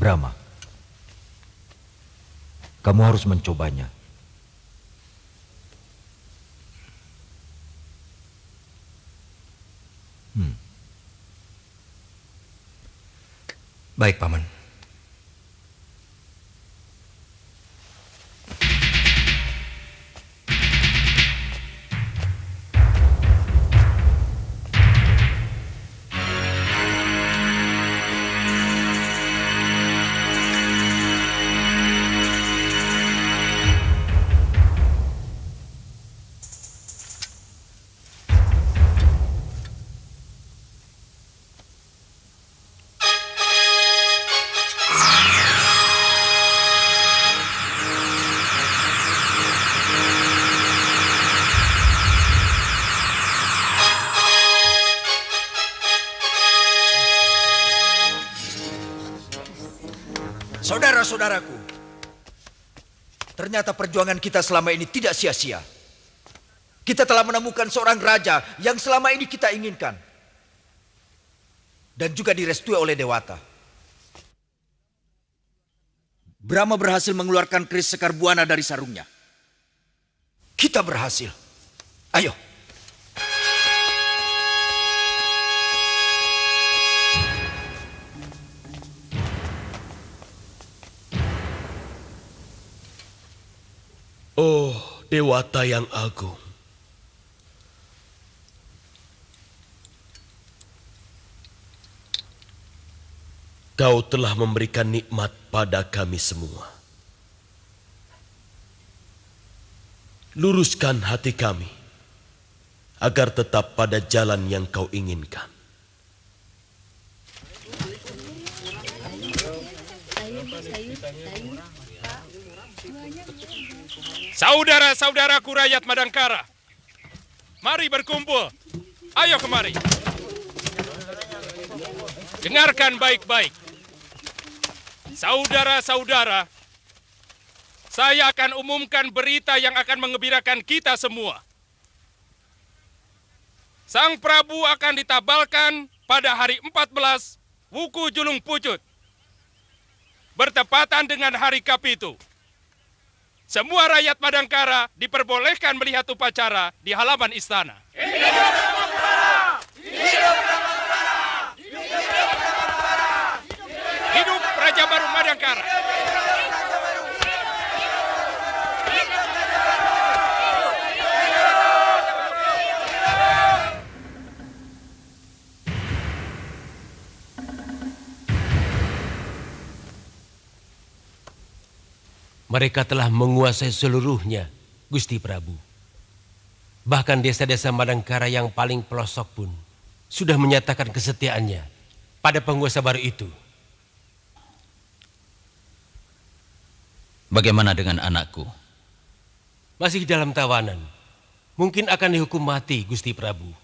Brahma, kamu harus mencobanya. Baik, Paman. Saudara-saudaraku, ternyata perjuangan kita selama ini tidak sia-sia. Kita telah menemukan seorang raja yang selama ini kita inginkan. Dan juga direstui oleh Dewata. Brahma berhasil mengeluarkan keris Sekar Buana dari sarungnya. Kita berhasil. Ayo. Oh, Dewata yang agung. Kau telah memberikan nikmat pada kami semua. Luruskan hati kami agar tetap pada jalan yang kau inginkan. Saudara-saudaraku rakyat Madangkara, mari berkumpul. Ayo kemari. Dengarkan baik-baik. Saudara-saudara, saya akan umumkan berita yang akan mengembirakan kita semua. Sang Prabu akan ditabalkan pada hari 14 Wuku Julung Pucut. Bertepatan dengan hari Kapitu. Semua rakyat Madangkara diperbolehkan melihat upacara di halaman istana. Hidup Madangkara! Hidup Madangkara! Hidup Madangkara! Hidup Raja Baru Madangkara! Mereka telah menguasai seluruhnya, Gusti Prabu. Bahkan desa-desa Madangkara yang paling pelosok pun sudah menyatakan kesetiaannya pada penguasa baru itu. Bagaimana dengan anakku? Masih dalam tawanan. Mungkin akan dihukum mati, Gusti Prabu.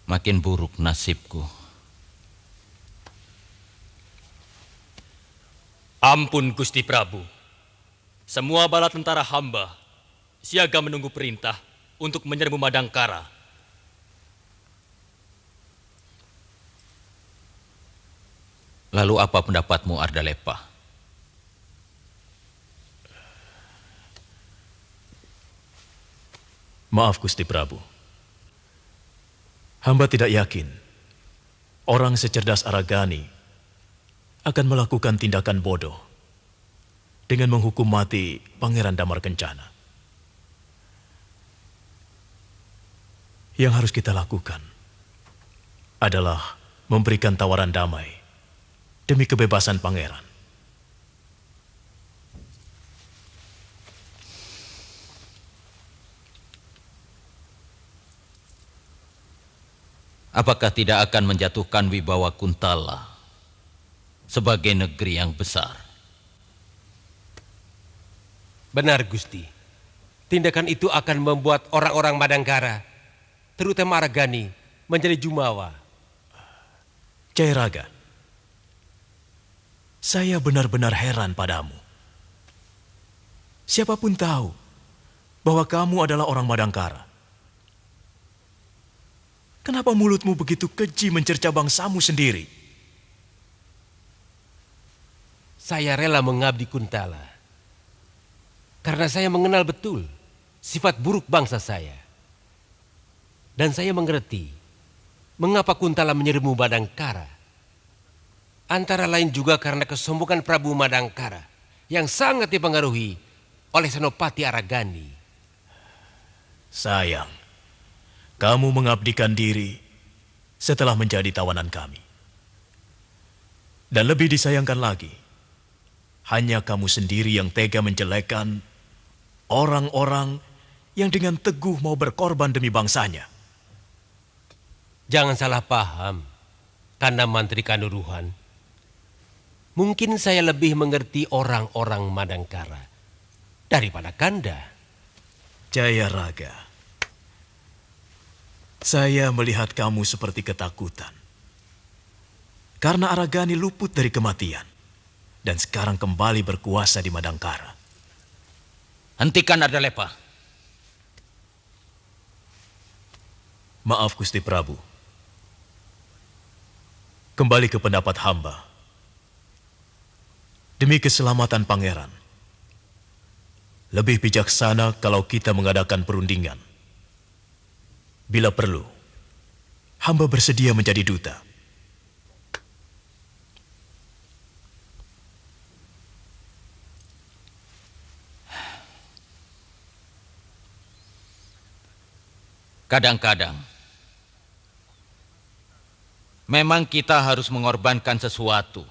Makin buruk nasibku. Ampun Gusti Prabu. Semua bala tentara hamba siaga menunggu perintah untuk menyerbu Madangkara. Lalu apa pendapatmu, Ardalepa? Maaf Gusti Prabu. Hamba tidak yakin orang secerdas Aragani akan melakukan tindakan bodoh dengan menghukum mati Pangeran Damar Kencana. Yang harus kita lakukan adalah memberikan tawaran damai demi kebebasan Pangeran. Apakah tidak akan menjatuhkan wibawa Kuntala sebagai negeri yang besar? Benar, Gusti. Tindakan itu akan membuat orang-orang Madangkara, terutama Aragani, menjadi jumawa. Cairaga, saya benar-benar heran padamu. Siapapun tahu bahwa kamu adalah orang Madangkara. Kenapa mulutmu begitu keji mencerca bangsamu sendiri? Saya rela mengabdi Kuntala karena saya mengenal betul sifat buruk bangsa saya. Dan saya mengerti mengapa Kuntala menyerbu Madangkara. Antara lain juga karena kesombongan Prabu Madangkara yang sangat dipengaruhi oleh Senopati Aragani. Sayang, kamu mengabdikan diri setelah menjadi tawanan kami. Dan lebih disayangkan lagi, hanya kamu sendiri yang tega menjelekkan orang-orang yang dengan teguh mau berkorban demi bangsanya. Jangan salah paham, Kanda Mantri Kanduruhan. Mungkin saya lebih mengerti orang-orang Madangkara daripada Kanda. Jaya Raga, saya melihat kamu seperti ketakutan. Karena Aragani luput dari kematian dan sekarang kembali berkuasa di Madangkara. Hentikan Ardalepa. Maaf Gusti Prabu. Kembali ke pendapat hamba. Demi keselamatan pangeran, lebih bijaksana kalau kita mengadakan perundingan. Bila perlu, hamba bersedia menjadi duta. Kadang-kadang, memang kita harus mengorbankan sesuatu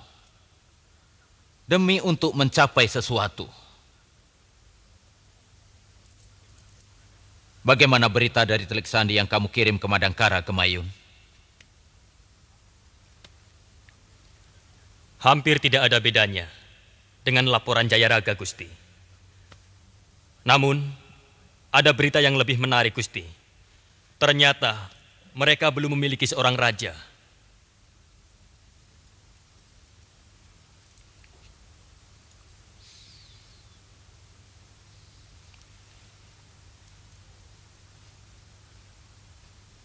demi untuk mencapai sesuatu. Bagaimana berita dari Telik Sandi yang kamu kirim ke Madangkara, Gemayun? Hampir tidak ada bedanya dengan laporan Jayaraga, Gusti. Namun, ada berita yang lebih menarik, Gusti. Ternyata mereka belum memiliki seorang raja.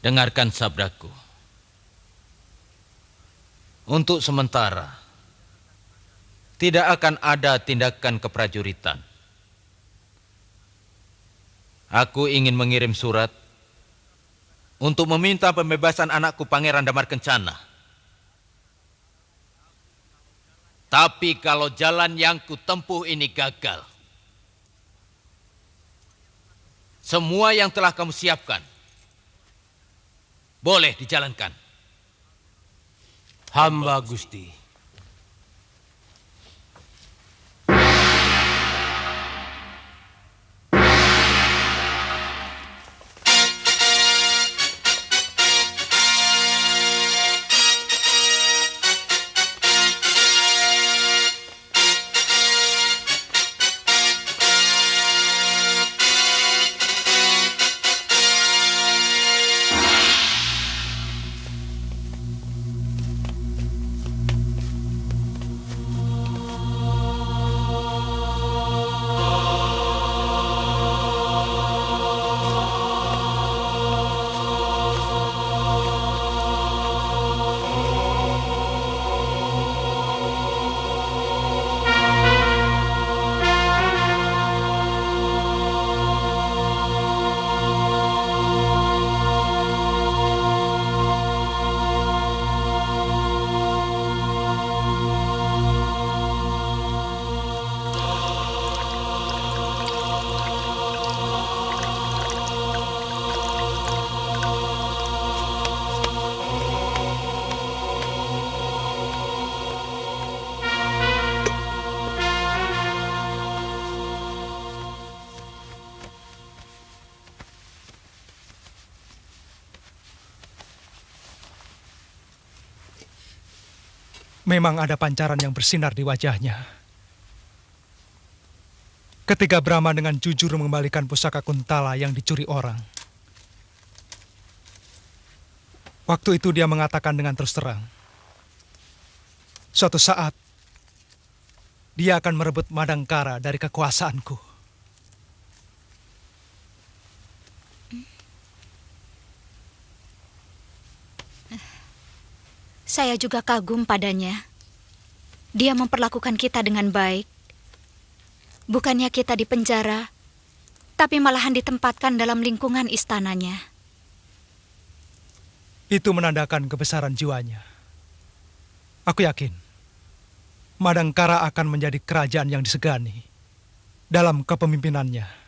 Dengarkan sabdaku. Untuk sementara, tidak akan ada tindakan keprajuritan. Aku ingin mengirim surat untuk meminta pembebasan anakku Pangeran Damar Kencana. Tapi kalau jalan yang kutempuh ini gagal, semua yang telah kamu siapkan boleh dijalankan. Hamba Gusti. Memang ada pancaran yang bersinar di wajahnya. Ketika Brahma dengan jujur mengembalikan pusaka Kuntala yang dicuri orang. Waktu itu dia mengatakan dengan terus terang, suatu saat dia akan merebut Madangkara dari kekuasaanku. Saya juga kagum padanya. Dia memperlakukan kita dengan baik. Bukannya kita dipenjara, tapi malahan ditempatkan dalam lingkungan istananya. Itu menandakan kebesaran jiwanya. Aku yakin Madangkara akan menjadi kerajaan yang disegani dalam kepemimpinannya.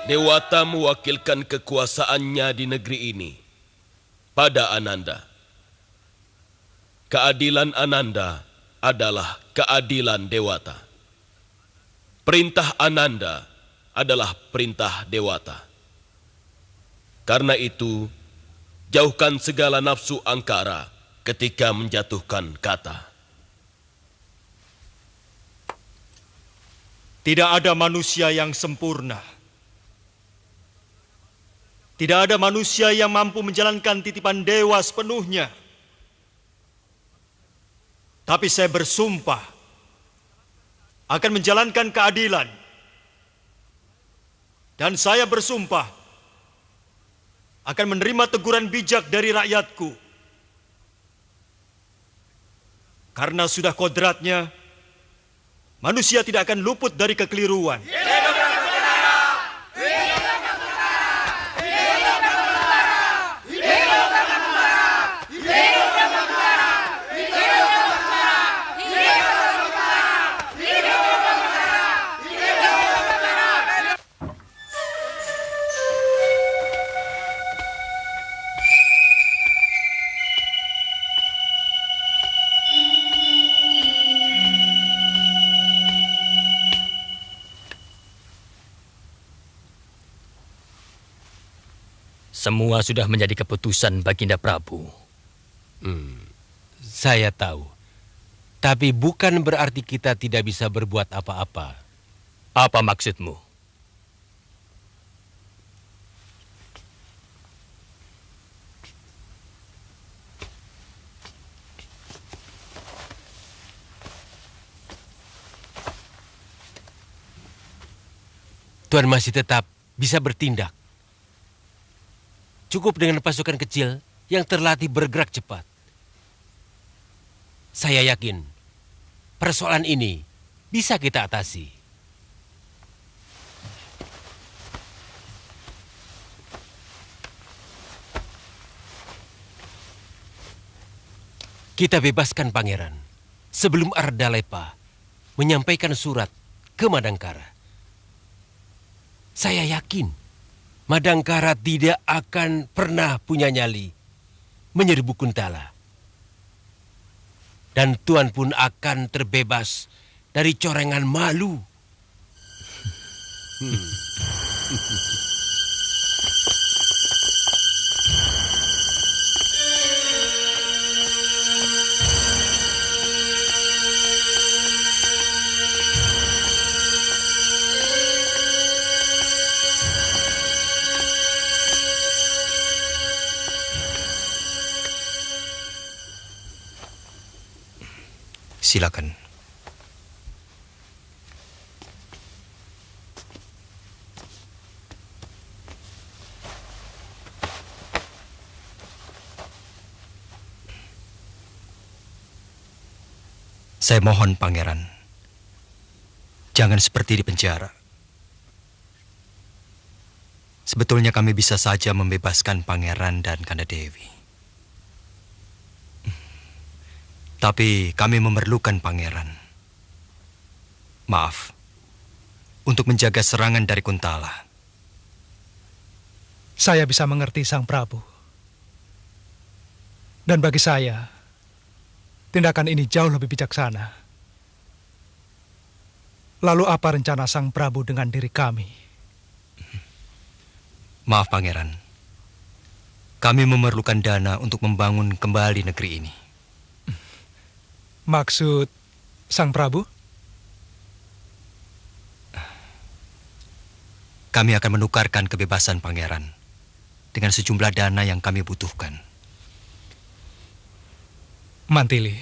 Dewata mewakilkan kekuasaannya di negeri ini pada Ananda. Keadilan Ananda adalah keadilan Dewata. Perintah Ananda adalah perintah Dewata. Karena itu, jauhkan segala nafsu angkara ketika menjatuhkan kata. Tidak ada manusia yang sempurna. Tidak ada manusia yang mampu menjalankan titipan dewa sepenuhnya. Tapi saya bersumpah akan menjalankan keadilan. Dan saya bersumpah akan menerima teguran bijak dari rakyatku. Karena sudah kodratnya, manusia tidak akan luput dari kekeliruan. Semua sudah menjadi keputusan Baginda Prabu. Saya tahu. Tapi bukan berarti kita tidak bisa berbuat apa-apa. Apa maksudmu? Tuan masih tetap bisa bertindak. Cukup dengan pasukan kecil yang terlatih bergerak cepat. Saya yakin persoalan ini bisa kita atasi. Kita bebaskan pangeran sebelum Ardalepa menyampaikan surat ke Madangkara. Saya yakin Madangkara tidak akan pernah punya nyali menyerbu Kuntala. Dan Tuan pun akan terbebas dari corengan malu. Silakan. Saya mohon, Pangeran, jangan seperti di penjara. Sebetulnya kami bisa saja membebaskan Pangeran dan Kanda Dewi. Tapi kami memerlukan Pangeran. Maaf, untuk menjaga serangan dari Kuntala. Saya bisa mengerti Sang Prabu. Dan bagi saya, tindakan ini jauh lebih bijaksana. Lalu apa rencana Sang Prabu dengan diri kami? Maaf, Pangeran. Kami memerlukan dana untuk membangun kembali negeri ini. Maksud Sang Prabu? Kami akan menukarkan kebebasan Pangeran dengan sejumlah dana yang kami butuhkan. Mantili,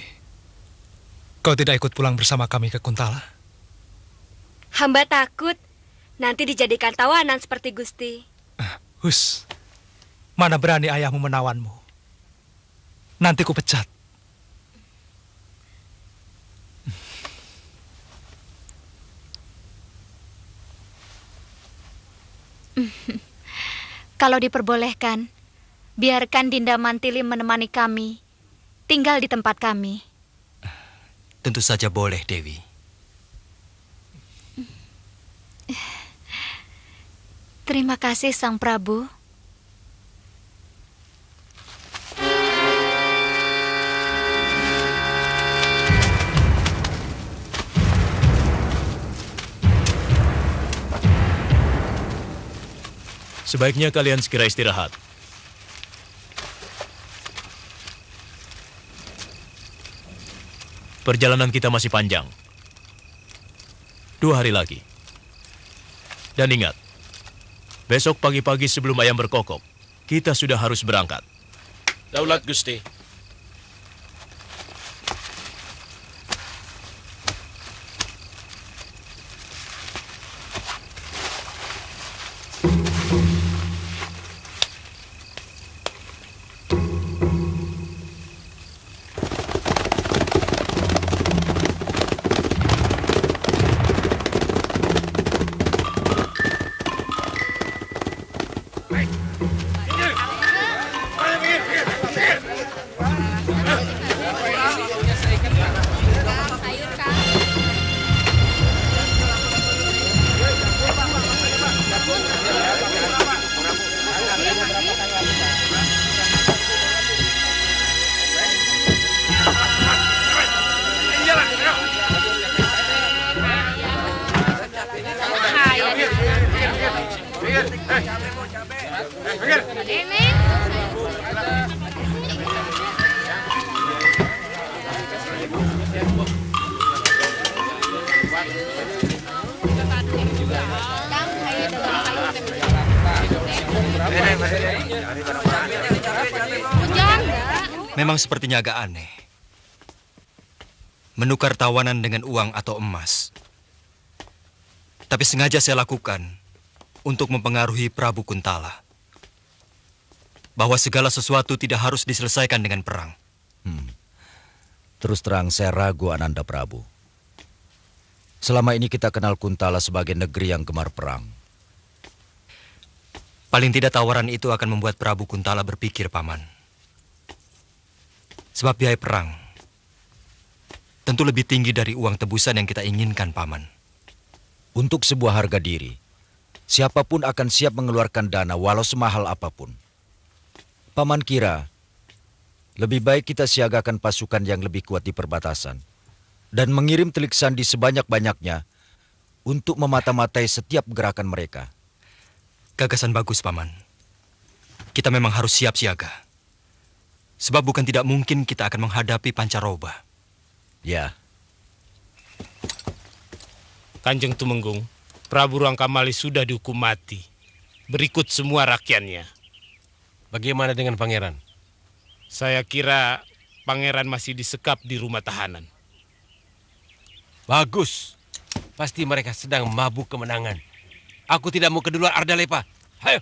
kau tidak ikut pulang bersama kami ke Kuntala? Hamba takut nanti dijadikan tawanan seperti Gusti. Hus, mana berani ayahmu menawanmu? Nanti ku pecat. Kalau diperbolehkan, biarkan Dinda Mantili menemani kami, tinggal di tempat kami. Tentu saja boleh, Dewi. Terima kasih, Sang Prabu. Sebaiknya kalian segera istirahat. Perjalanan kita masih panjang. 2 hari lagi. Dan ingat, besok pagi-pagi sebelum ayam berkokok, kita sudah harus berangkat. Daulat Gusti. Memang sepertinya agak aneh. Menukar tawanan dengan uang atau emas. Tapi sengaja saya lakukan untuk mempengaruhi Prabu Kuntala. Bahwa segala sesuatu tidak harus diselesaikan dengan perang. Terus terang saya ragu, Ananda Prabu. Selama ini kita kenal Kuntala sebagai negeri yang gemar perang. Paling tidak tawaran itu akan membuat Prabu Kuntala berpikir, Paman. Sebab biaya perang tentu lebih tinggi dari uang tebusan yang kita inginkan, Paman. Untuk sebuah harga diri, siapapun akan siap mengeluarkan dana walau semahal apapun. Paman kira, lebih baik kita siagakan pasukan yang lebih kuat di perbatasan dan mengirim telik sandi sebanyak-banyaknya untuk memata-matai setiap gerakan mereka. Gagasan bagus, Paman. Kita memang harus siap siaga. Sebab bukan tidak mungkin kita akan menghadapi pancaroba. Ya. Kanjeng Tumenggung, Prabu Rangkamali sudah dihukum mati. Berikut semua rakyatnya. Bagaimana dengan pangeran? Saya kira pangeran masih disekap di rumah tahanan. Bagus. Pasti mereka sedang mabuk kemenangan. Aku tidak mau keduluan Ardalepa. Hayo.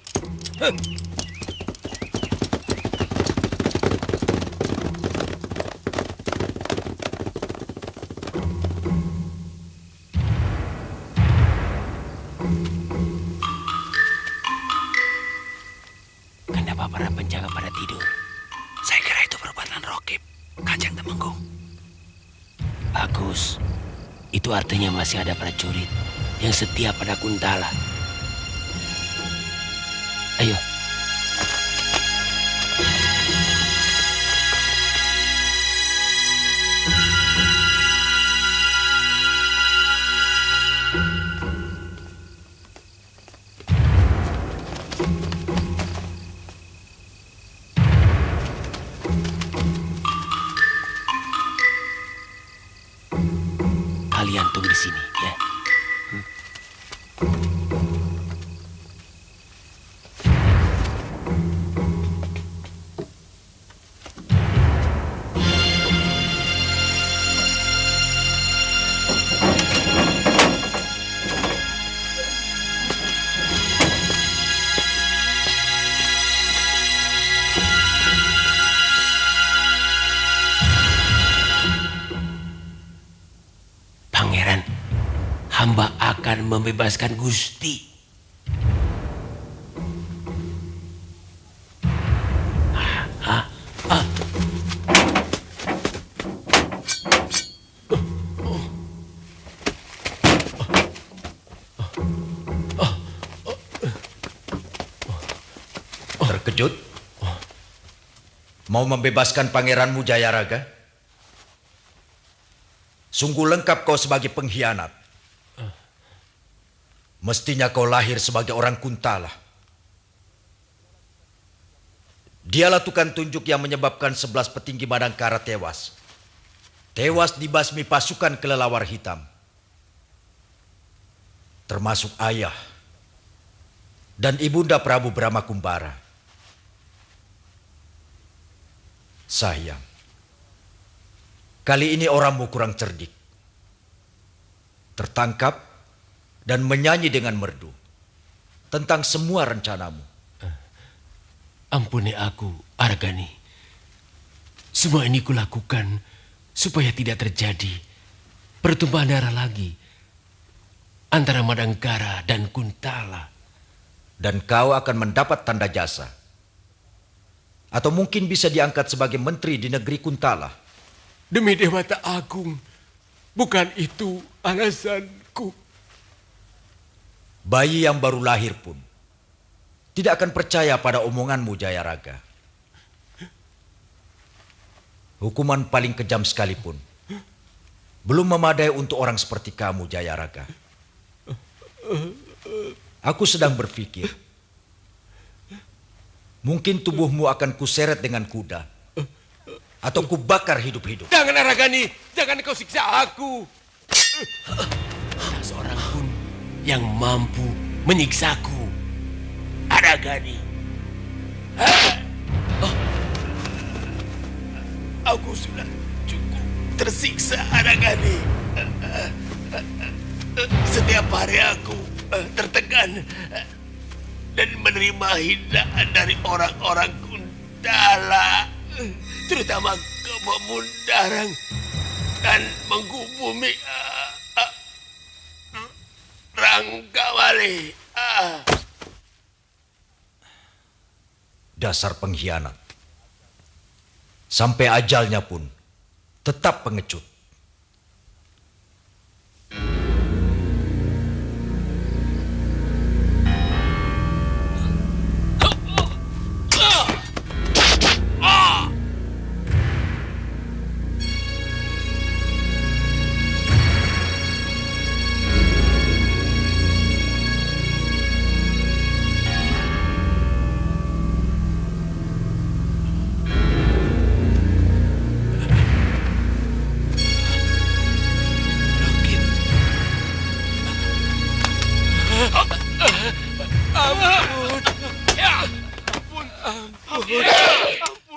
Kenapa para penjaga pada tidur? Saya kira itu perbuatan Rokib, Kanjeng Tumenggung. Bagus. Itu artinya masih ada prajurit yang setia pada Kuntala. Ayo, Kalian tunggu di sini, ya. Pangeran, hamba akan membebaskan Gusti. Terkejut? Mau membebaskan pangeranmu Jayaraga? Sungguh lengkap kau sebagai pengkhianat. Mestinya kau lahir sebagai orang Kuntala. Dialah tukang tunjuk yang menyebabkan 11 petinggi Madangkara tewas. Tewas dibasmi pasukan kelelawar hitam. Termasuk ayah dan ibunda Prabu Brahmakumbara. Sayang, kali ini orangmu kurang cerdik. Tertangkap dan menyanyi dengan merdu tentang semua rencanamu. Ampuni aku, Argani. Semua ini kulakukan supaya tidak terjadi pertumpahan darah lagi antara Madangkara dan Kuntala. Dan kau akan mendapat tanda jasa. Atau mungkin bisa diangkat sebagai menteri di negeri Kuntala. Demi Dewata Agung, bukan itu alasanku. Bayi yang baru lahir pun tidak akan percaya pada omonganmu, Jayaraga. Hukuman paling kejam sekalipun belum memadai untuk orang seperti kamu, Jayaraga. Aku sedang berpikir, mungkin tubuhmu akan kuseret dengan kuda atau kubakar hidup-hidup. Jangan, Argani, jangan kau siksa aku. Tak seorang pun yang mampu menyiksaku, Argani. Aku sudah cukup tersiksa, Argani. Setiap hari aku tertekan dan menerima hinaan dari orang-orang Kuntala, terutama Kememundarang dan menghubungi Ranggawali. Dasar pengkhianat. Sampai ajalnya pun tetap pengecut.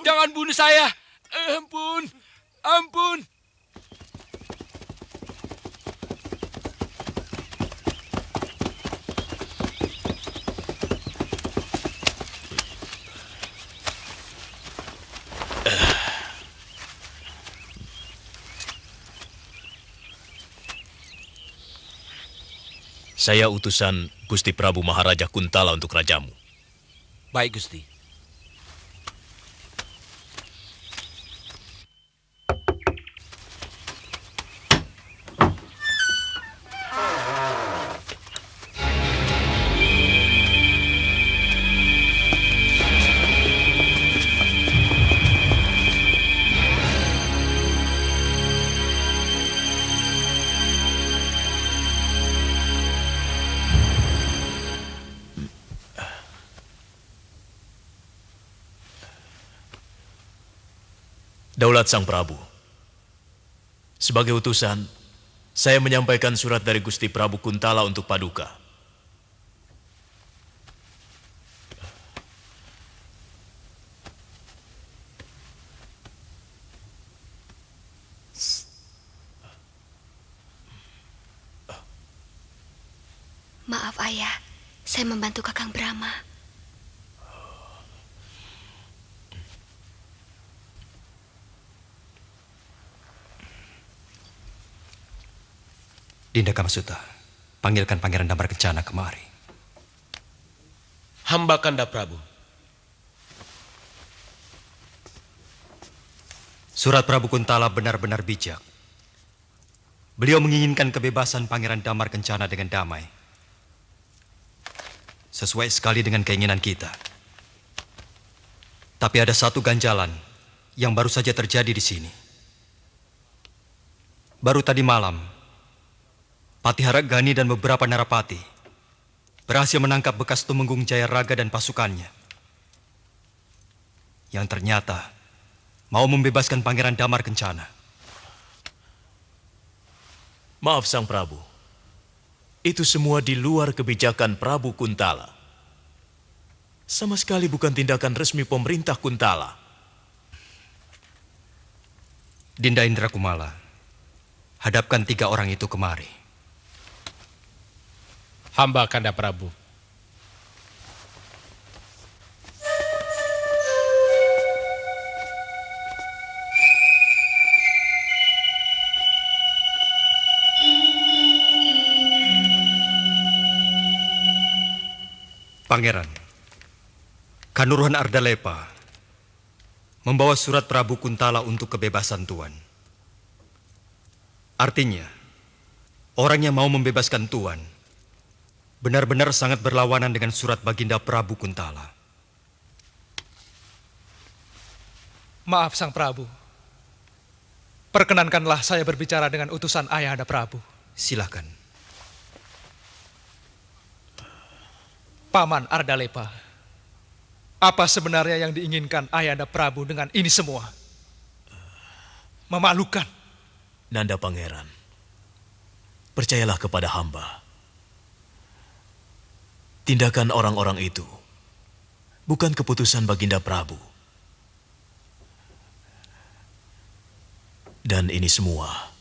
Jangan bunuh saya. Ampun. Ampun. Saya utusan Gusti Prabu Maharaja Kuntala untuk rajamu. Baik, Gusti. Daulat Sang Prabu. Sebagai utusan, saya menyampaikan surat dari Gusti Prabu Kuntala untuk Paduka. Maaf ayah, saya membantu Kakang Brahma. Dinda Kamasuta, panggilkan Pangeran Damar Kencana kemari. Hamba Kanda Prabu. Surat Prabu Kuntala benar-benar bijak. Beliau menginginkan kebebasan Pangeran Damar Kencana dengan damai. Sesuai sekali dengan keinginan kita. Tapi ada satu ganjalan yang baru saja terjadi di sini. Baru tadi malam, Patihara Gani dan beberapa narapati berhasil menangkap bekas Tumenggung Jayaraga dan pasukannya. Yang ternyata mau membebaskan Pangeran Damar Kencana. Maaf Sang Prabu. Itu semua di luar kebijakan Prabu Kuntala. Sama sekali bukan tindakan resmi pemerintah Kuntala. Dinda Indra Kumala, hadapkan 3 orang itu kemari. Hamba Kanda Prabu. Pangeran, Kanuruhan Ardalepa membawa surat Prabu Kuntala untuk kebebasan Tuan. Artinya, orang yang mau membebaskan Tuan benar-benar sangat berlawanan dengan surat Baginda Prabu Kuntala. Maaf Sang Prabu. Perkenankanlah saya berbicara dengan utusan Ayahanda Prabu. Silakan. Paman Ardalepa, apa sebenarnya yang diinginkan Ayahanda Prabu dengan ini semua? Memalukan. Nanda Pangeran, percayalah kepada hamba. Tindakan orang-orang itu bukan keputusan Baginda Prabu. Dan ini semua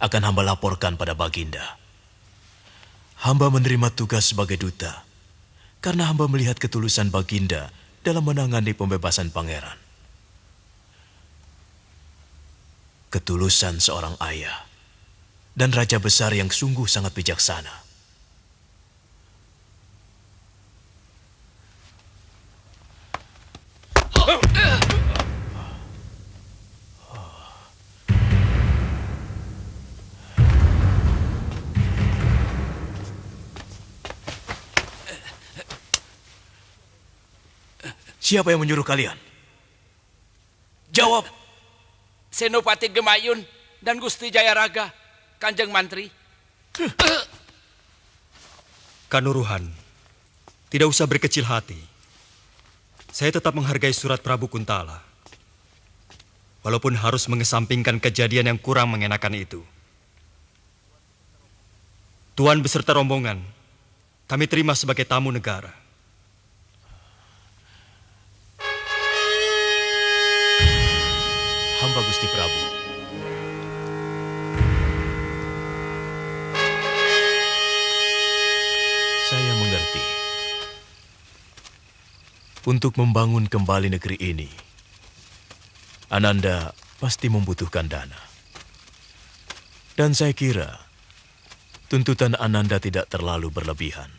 akan hamba laporkan pada Baginda. Hamba menerima tugas sebagai duta karena hamba melihat ketulusan Baginda dalam menangani pembebasan pangeran. Ketulusan seorang ayah dan raja besar yang sungguh sangat bijaksana. Siapa yang menyuruh kalian? Jawab. Senopati Gemayun dan Gusti Jayaraga, Kanjeng Mantri. Kanuruhan, tidak usah berkecil hati. Saya tetap menghargai surat Prabu Kuntala. Walaupun harus mengesampingkan kejadian yang kurang mengenakan itu. Tuan beserta rombongan, kami terima sebagai tamu negara. Hamba Gusti Prabu. Saya mengerti. Untuk membangun kembali negeri ini, Ananda pasti membutuhkan dana. Dan saya kira tuntutan Ananda tidak terlalu berlebihan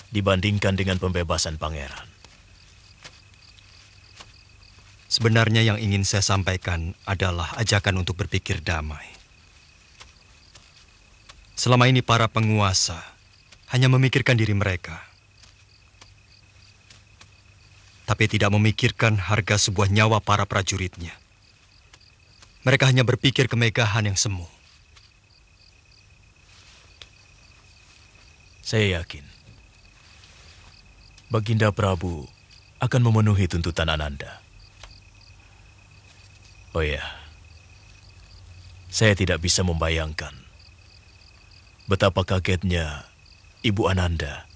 dibandingkan dengan pembebasan pangeran. Sebenarnya yang ingin saya sampaikan adalah ajakan untuk berpikir damai. Selama ini para penguasa hanya memikirkan diri mereka, tapi tidak memikirkan harga sebuah nyawa para prajuritnya. Mereka hanya berpikir kemegahan yang semu. Saya yakin Baginda Prabu akan memenuhi tuntutan Ananda. Oh ya, saya tidak bisa membayangkan betapa kagetnya Ibu Ananda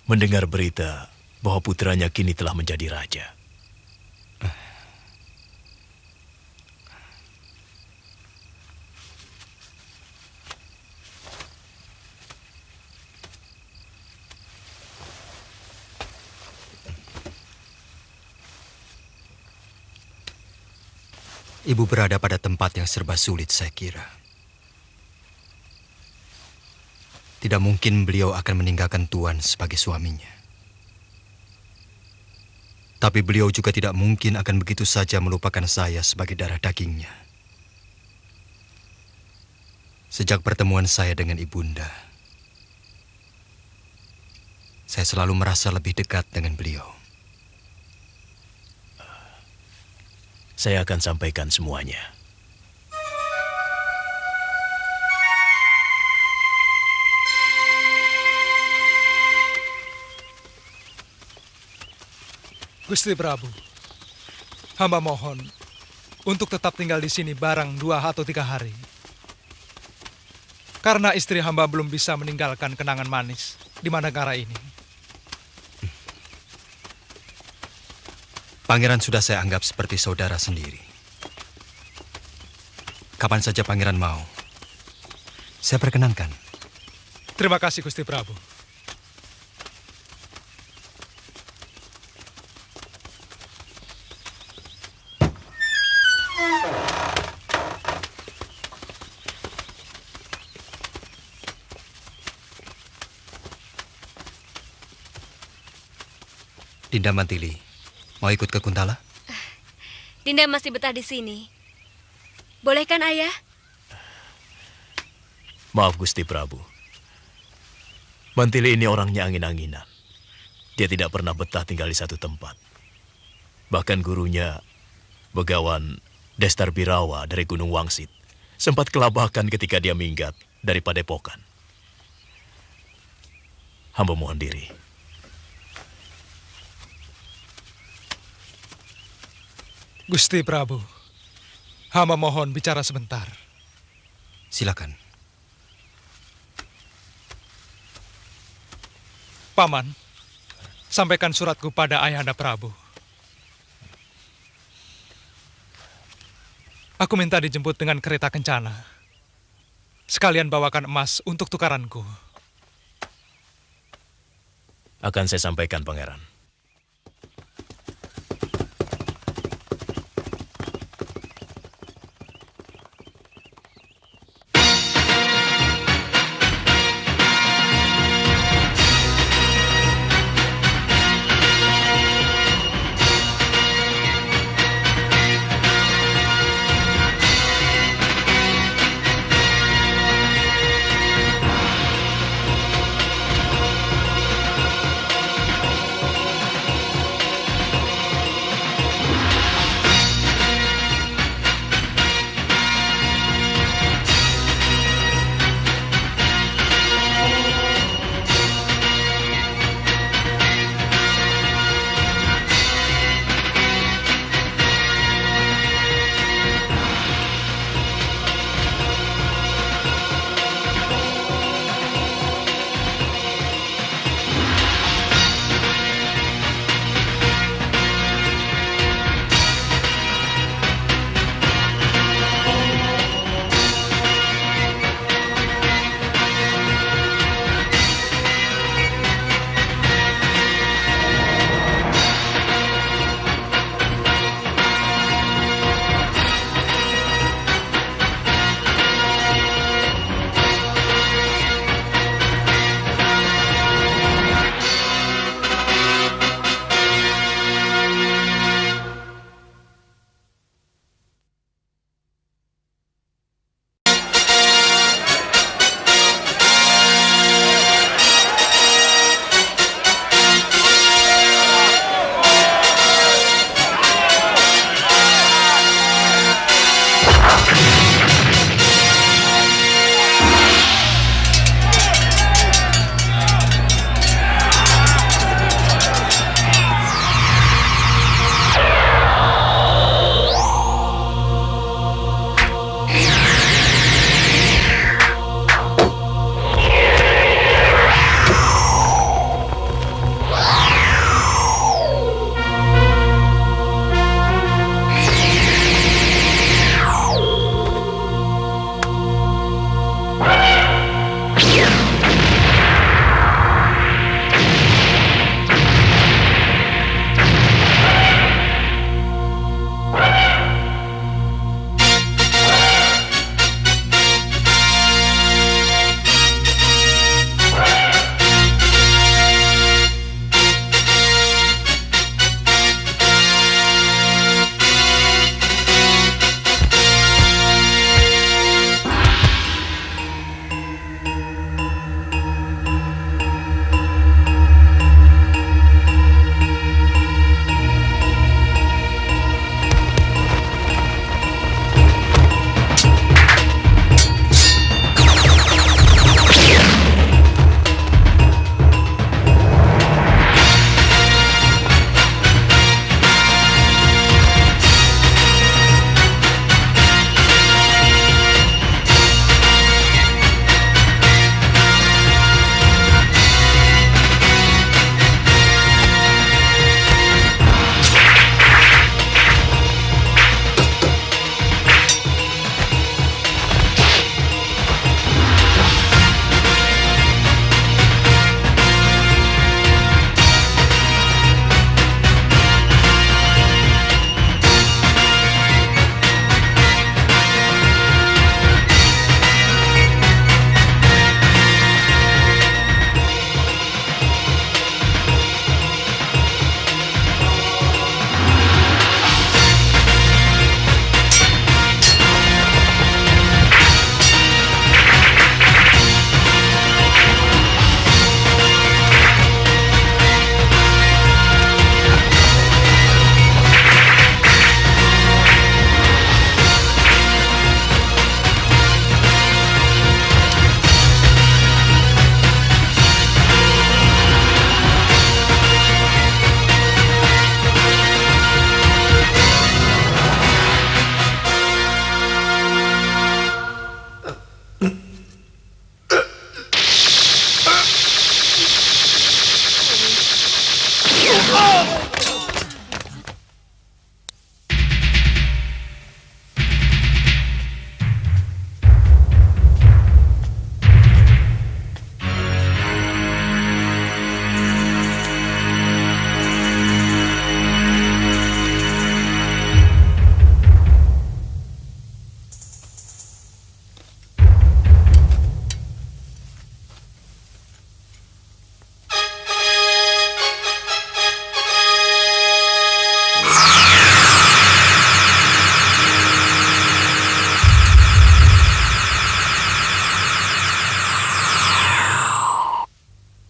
mendengar berita bahwa putranya kini telah menjadi raja. Ibu berada pada tempat yang serba sulit, saya kira. Tidak mungkin beliau akan meninggalkan Tuan sebagai suaminya. Tapi beliau juga tidak mungkin akan begitu saja melupakan saya sebagai darah dagingnya. Sejak pertemuan saya dengan Ibunda, saya selalu merasa lebih dekat dengan beliau. Saya akan sampaikan semuanya. Gusti Prabu, hamba mohon untuk tetap tinggal di sini barang 2 atau 3 hari. Karena istri hamba belum bisa meninggalkan kenangan manis di Madangkara ini. Pangeran sudah saya anggap seperti saudara sendiri. Kapan saja Pangeran mau, saya perkenankan. Terima kasih, Gusti Prabu. Dinda Mantili, mau ikut ke Kuntala? Dinda masih betah di sini. Boleh kan, Ayah? Maaf, Gusti Prabu. Mantili ini orangnya angin-anginan. Dia tidak pernah betah tinggal di satu tempat. Bahkan gurunya, Begawan Destar Birawa dari Gunung Wangsit, sempat kelabakan ketika dia minggat dari Padepokan. Hamba mohon diri. Gusti Prabu, hamba mohon bicara sebentar. Silakan. Paman, sampaikan suratku pada Ayahanda Prabu. Aku minta dijemput dengan kereta kencana. Sekalian bawakan emas untuk tukaranku. Akan saya sampaikan, Pangeran.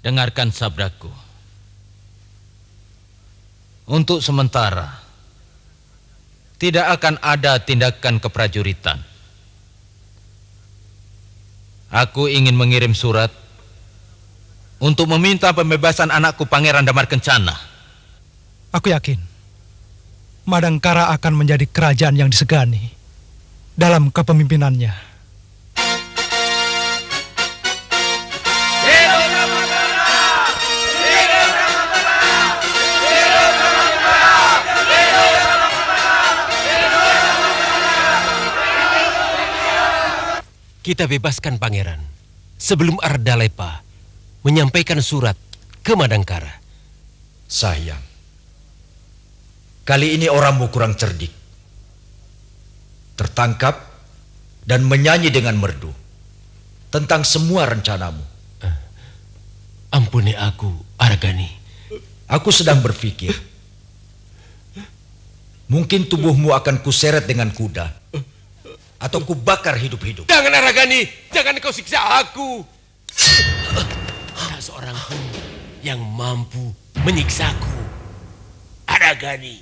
Dengarkan sabdaku. Untuk sementara, tidak akan ada tindakan keprajuritan. Aku ingin mengirim surat untuk meminta pembebasan anakku Pangeran Damar Kencana. Aku yakin Madangkara akan menjadi kerajaan yang disegani dalam kepemimpinannya. Kita bebaskan pangeran sebelum Ardalepa menyampaikan surat ke Madangkara. Sayang, kali ini orangmu kurang cerdik. Tertangkap dan menyanyi dengan merdu tentang semua rencanamu. Ampuni aku, Argani. Aku sedang berpikir, mungkin tubuhmu akan kuseret dengan kuda atau kubakar hidup-hidup. Jangan, Argani, jangan kau siksa aku. Tak seorang pun yang mampu menyiksaku, Argani.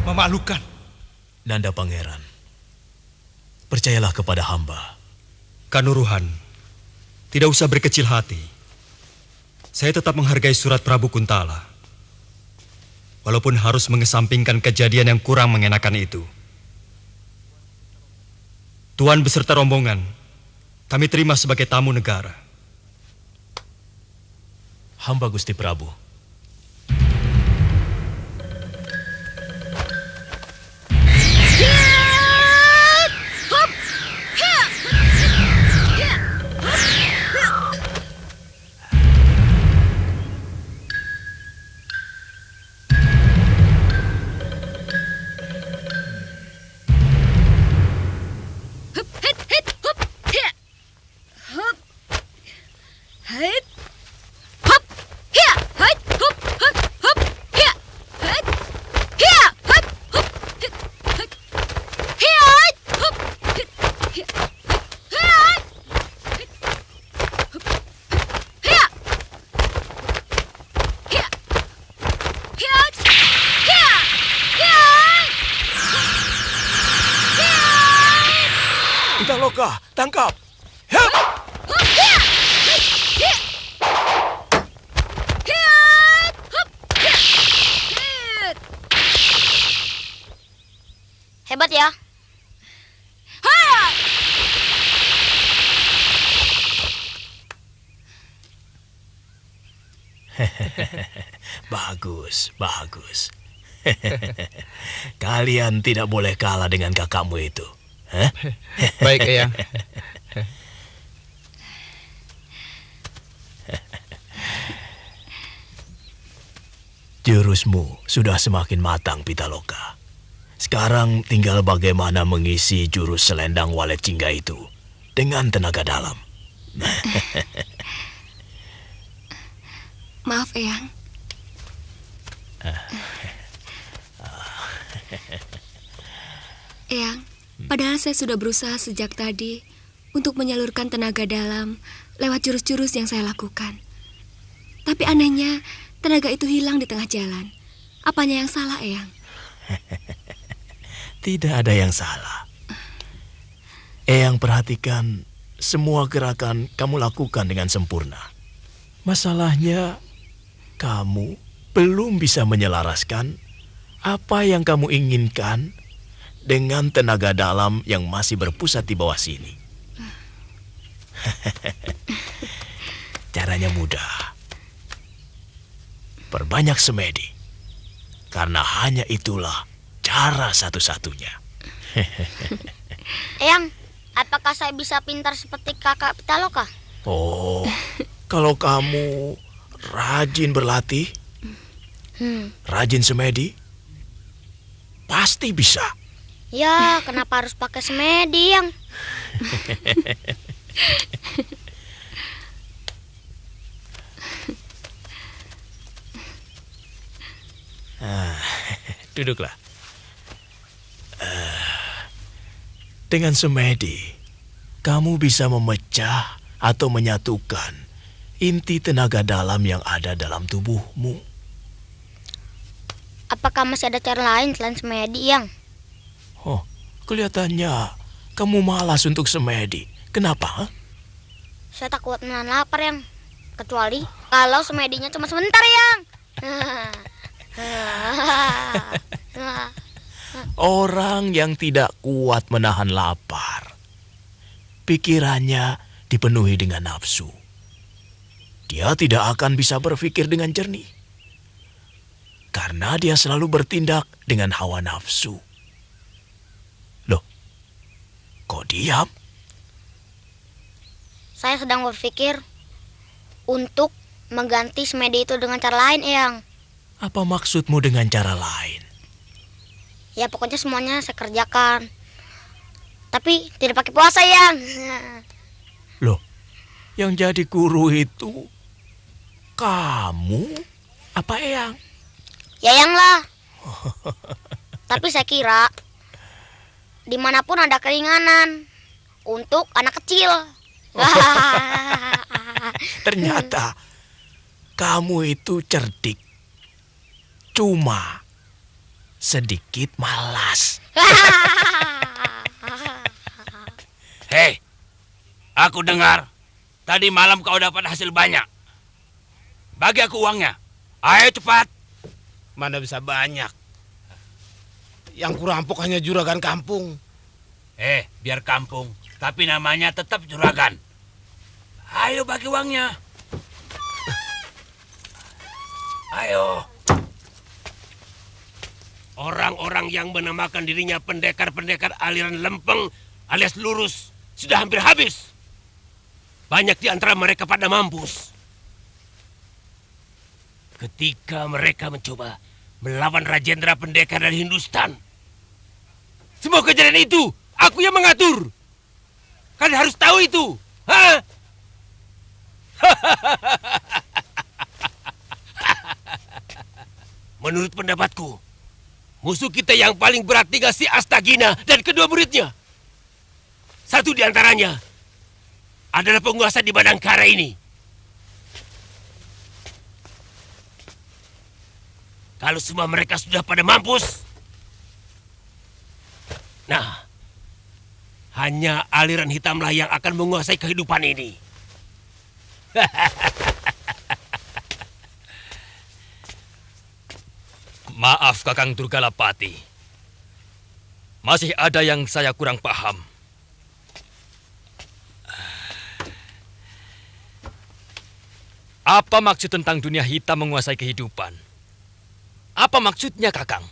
Memalukan. Nanda Pangeran, percayalah kepada hamba. Kanuruhan, tidak usah berkecil hati. Saya tetap menghargai surat Prabu Kuntala. Walaupun harus mengesampingkan kejadian yang kurang mengenakan itu. Tuan beserta rombongan, kami terima sebagai tamu negara. Hamba Gusti Prabu. Pitaloka, tangkap! Hebat ya. Bagus, bagus. Kalian tidak boleh kalah dengan kakakmu itu. Hah? Baik, Eyang. Jurusmu sudah semakin matang, Pitaloka. Sekarang tinggal bagaimana mengisi jurus selendang walet jingga itu dengan tenaga dalam. Maaf, Eyang. Eyang, padahal saya sudah berusaha sejak tadi untuk menyalurkan tenaga dalam lewat jurus-jurus yang saya lakukan. Tapi anehnya, tenaga itu hilang di tengah jalan. Apanya yang salah, Eyang? Tidak ada yang salah. Eyang perhatikan semua gerakan kamu lakukan dengan sempurna. Masalahnya, kamu belum bisa menyelaraskan apa yang kamu inginkan dengan tenaga dalam yang masih berpusat di bawah sini. Caranya mudah. Perbanyak semedi. Karena hanya itulah cara satu-satunya. Eyang, apakah saya bisa pintar seperti kakak Pitaloka? Oh, kalau kamu rajin berlatih, rajin semedi, pasti bisa. Ya, kenapa harus pakai semedi, Yang? Duduklah. Dengan semedi, kamu bisa memecah atau menyatukan inti tenaga dalam yang ada dalam tubuhmu. Apakah masih ada cara lain selain semedi, Yang? Oh, kelihatannya kamu malas untuk semedi. Kenapa? Ha? Saya tak kuat menahan lapar, Yang. Kecuali kalau semedinya cuma sebentar, Yang. Orang yang tidak kuat menahan lapar, pikirannya dipenuhi dengan nafsu. Dia tidak akan bisa berpikir dengan jernih, karena dia selalu bertindak dengan hawa nafsu. Loh, kok diam? Saya sedang berpikir untuk mengganti semedi itu dengan cara lain, Yang. Apa maksudmu dengan cara lain? Ya pokoknya semuanya saya kerjakan. Tapi tidak pakai puasa, Yang. Loh, yang jadi guru itu kamu apa Eyang? Ya Yang lah. Tapi saya kira dimanapun ada keringanan untuk anak kecil. Ternyata kamu itu cerdik, cuma sedikit malas. Hei, aku dengar tadi malam kau dapat hasil banyak. Bagi aku uangnya. Ayo cepat. Mana bisa banyak. Yang kurampok hanya juragan kampung. Biar kampung, tapi namanya tetap juragan. Ayo bagi uangnya. Ayo. Orang-orang yang menamakan dirinya pendekar-pendekar aliran lempeng alias lurus sudah hampir habis. Banyak di antara mereka pada mampus. Ketika mereka mencoba melawan Rajendra pendekar dari Hindustan. Semua kejadian itu aku yang mengatur. Kalian harus tahu itu. Hah? Menurut pendapatku, musuh kita yang paling berat tinggal si Astagina dan kedua muridnya. Satu di antaranya adalah penguasa di Madangkara ini. Kalau semua mereka sudah pada mampus, nah, hanya aliran hitamlah yang akan menguasai kehidupan ini. Maaf Kakang Durgalapati. Masih ada yang saya kurang paham. Apa maksud tentang dunia hitam menguasai kehidupan? Apa maksudnya, Kakang?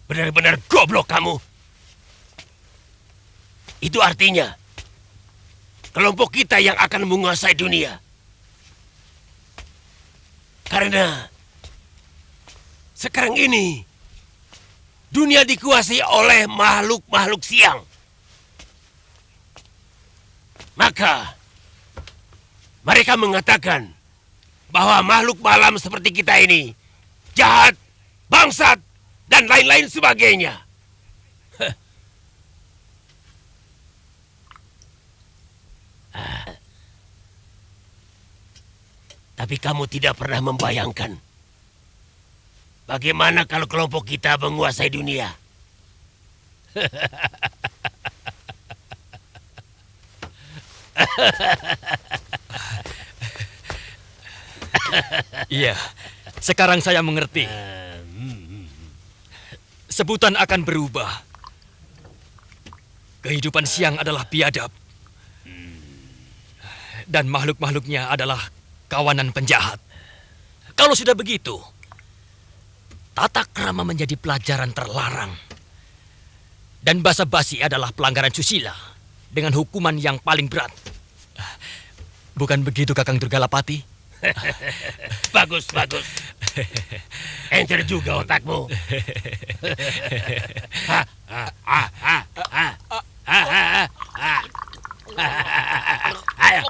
Benar-benar goblok kamu. Itu artinya kelompok kita yang akan menguasai dunia. Karena sekarang ini dunia dikuasai oleh makhluk-makhluk siang. Maka mereka mengatakan bahwa makhluk malam seperti kita ini jahat, bangsat, dan lain-lain sebagainya. Tapi kamu tidak pernah membayangkan bagaimana kalau kelompok kita menguasai dunia. Iya, sekarang saya mengerti. Sebutan akan berubah. Kehidupan siang adalah biadab. Dan makhluk-makhluknya adalah kawanan penjahat. Kalau sudah begitu, tata krama menjadi pelajaran terlarang. Dan basa-basi adalah pelanggaran susila dengan hukuman yang paling berat. Bukan begitu, Kakang Durgalapati? Bagus, bagus. Encer juga otakmu. Ayo.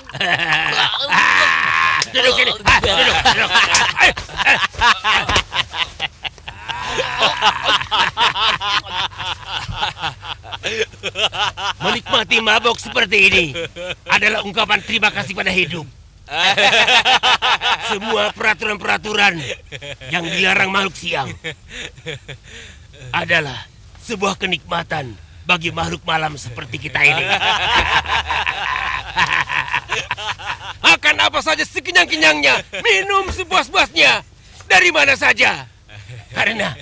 Duduk sini. Duduk. Ayo. Menikmati mabok seperti ini adalah ungkapan terima kasih pada hidup. Semua peraturan-peraturan yang dilarang makhluk siang adalah sebuah kenikmatan bagi makhluk malam seperti kita ini. Makan apa saja sekenyang-kenyangnya, minum sepuas-puasnya, dari mana saja. Karena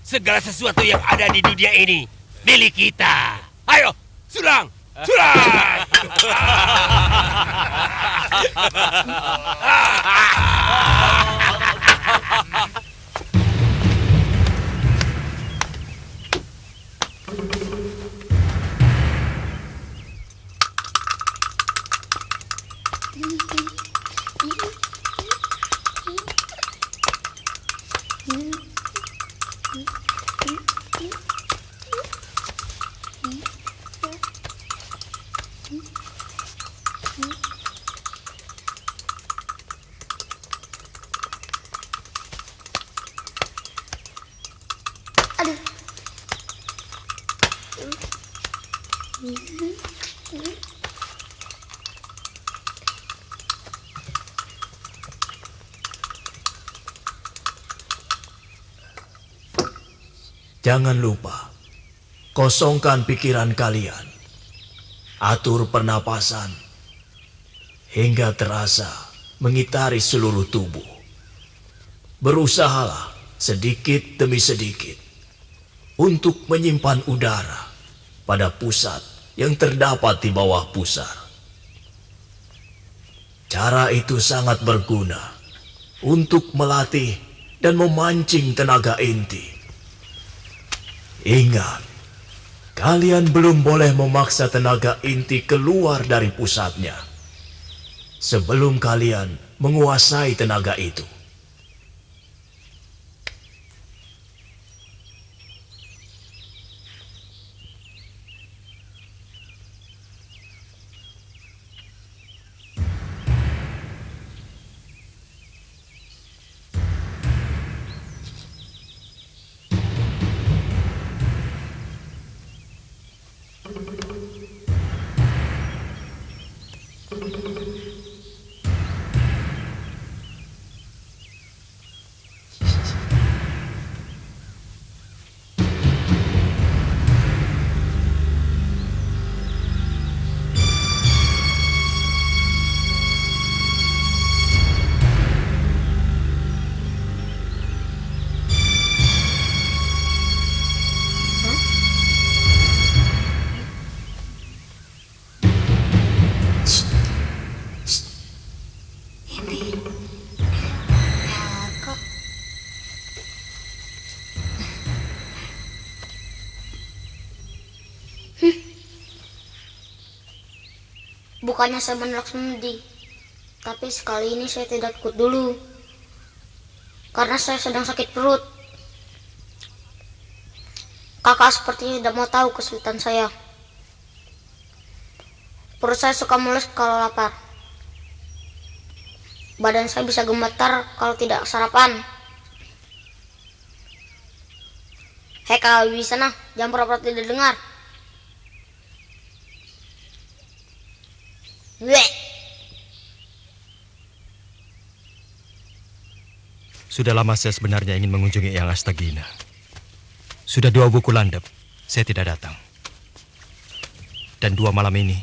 segala sesuatu yang ada di dunia ini milik kita. Ayo, sulang! Sulang! Jangan lupa, kosongkan pikiran kalian. Atur pernapasan hingga terasa mengitari seluruh tubuh. Berusahalah sedikit demi sedikit untuk menyimpan udara pada pusat yang terdapat di bawah pusar. Cara itu sangat berguna untuk melatih dan memancing tenaga inti. Ingat, kalian belum boleh memaksa tenaga inti keluar dari pusatnya sebelum kalian menguasai tenaga itu. Bukannya saya menolak semedi, tapi sekali ini saya tidak ikut dulu. Karena saya sedang sakit perut. Kakak sepertinya tidak mau tahu kesulitan saya. Perut saya suka mules kalau lapar. Badan saya bisa gemetar kalau tidak sarapan. Hei kau di sana, jangan pura-pura tidak dengar. Weh. Sudah lama saya sebenarnya ingin mengunjungi Yang Astagina. Sudah 2 buku landep, saya tidak datang. Dan 2 malam ini,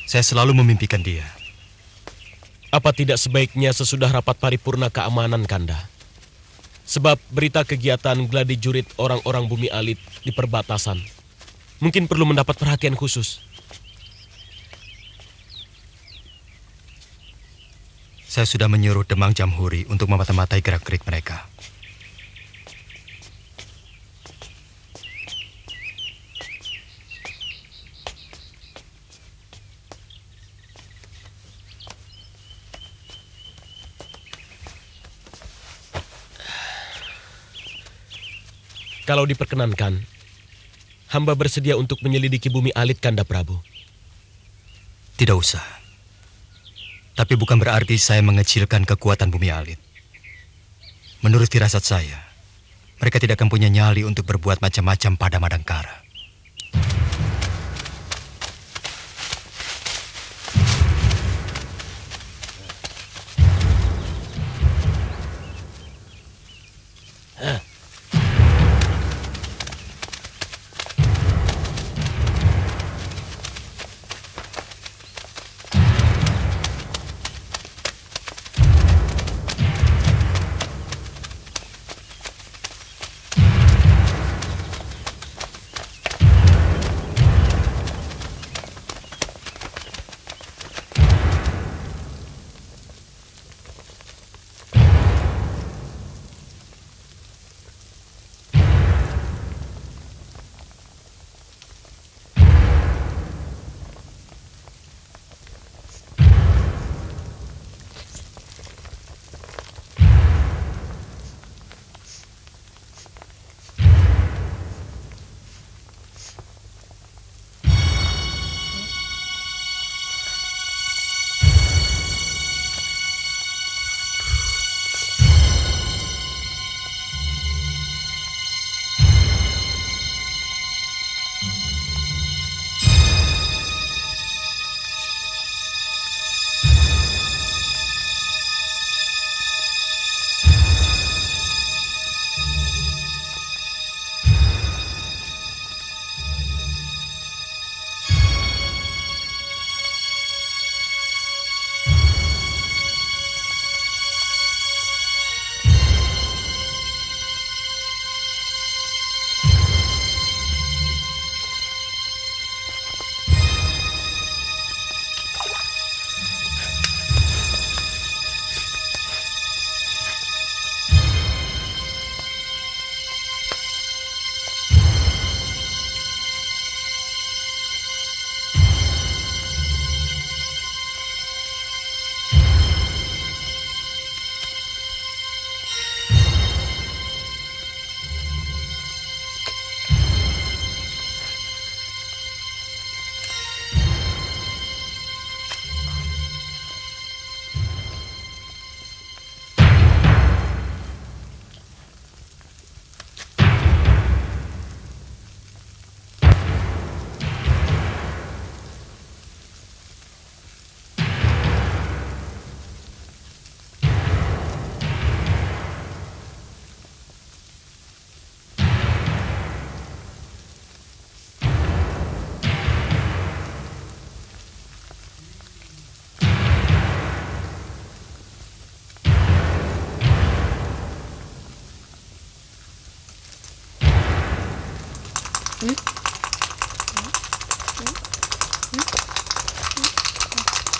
saya selalu memimpikan dia. Apa tidak sebaiknya sesudah rapat paripurna keamanan, Kanda? Sebab berita kegiatan gladi jurit orang-orang bumi alit di perbatasan mungkin perlu mendapat perhatian khusus. Saya sudah menyuruh Demang Jamhuri untuk memata-matai gerak-gerik mereka. Kalau diperkenankan, hamba bersedia untuk menyelidiki bumi alit, Kanda Prabu. Tidak usah. Tapi bukan berarti saya mengecilkan kekuatan bumi alit. Menurut firasat saya, mereka tidak akan punya nyali untuk berbuat macam-macam pada Madangkara.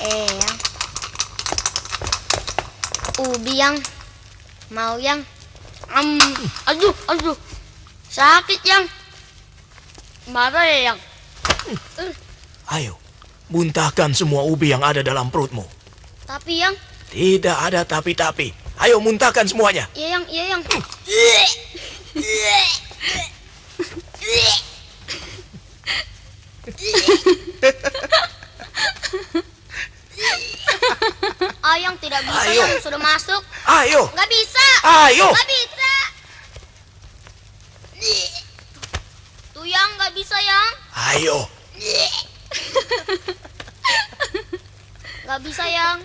Yang. Ubi yang. Mau yang. Aduh. Sakit yang. Marah ya yang. Ayo, muntahkan semua ubi yang ada dalam perutmu. Tapi yang. Tidak ada tapi-tapi. Ayo muntahkan semuanya. Iya yang. Ayang tidak bisa. Ayo. Yang sudah masuk. Ayo. Nggak bisa. Ayo. Nggak bisa. Tuh yang nggak bisa yang. Ayo. Nggak bisa yang.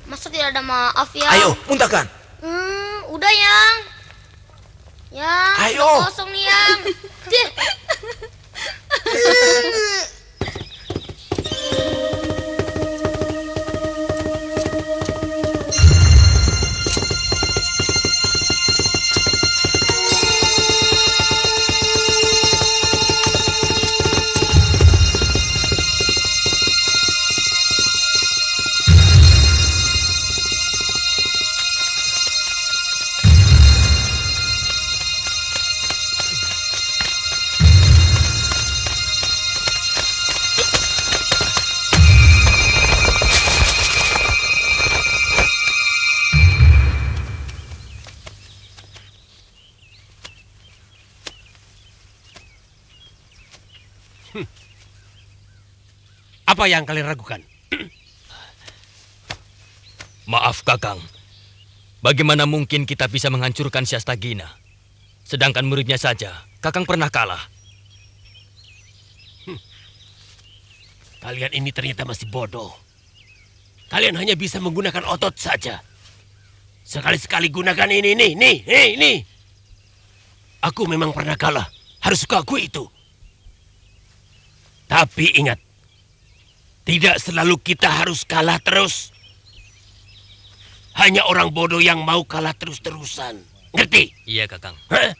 Masa tidak ada maaf ya? Ayo, muntahkan. Udah yang. Yang. Ayo. Udah kosong nih yang. Apa yang kalian ragukan? Maaf, Kakang. Bagaimana mungkin kita bisa menghancurkan Syastagina? Sedangkan muridnya saja, Kakang pernah kalah. Kalian ini ternyata masih bodoh. Kalian hanya bisa menggunakan otot saja. Sekali-sekali gunakan ini. Aku memang pernah kalah. Harus kuakui itu. Tapi ingat, tidak selalu kita harus kalah terus. Hanya orang bodoh yang mau kalah terus-terusan. Ngerti? Iya, Kakang. Hah?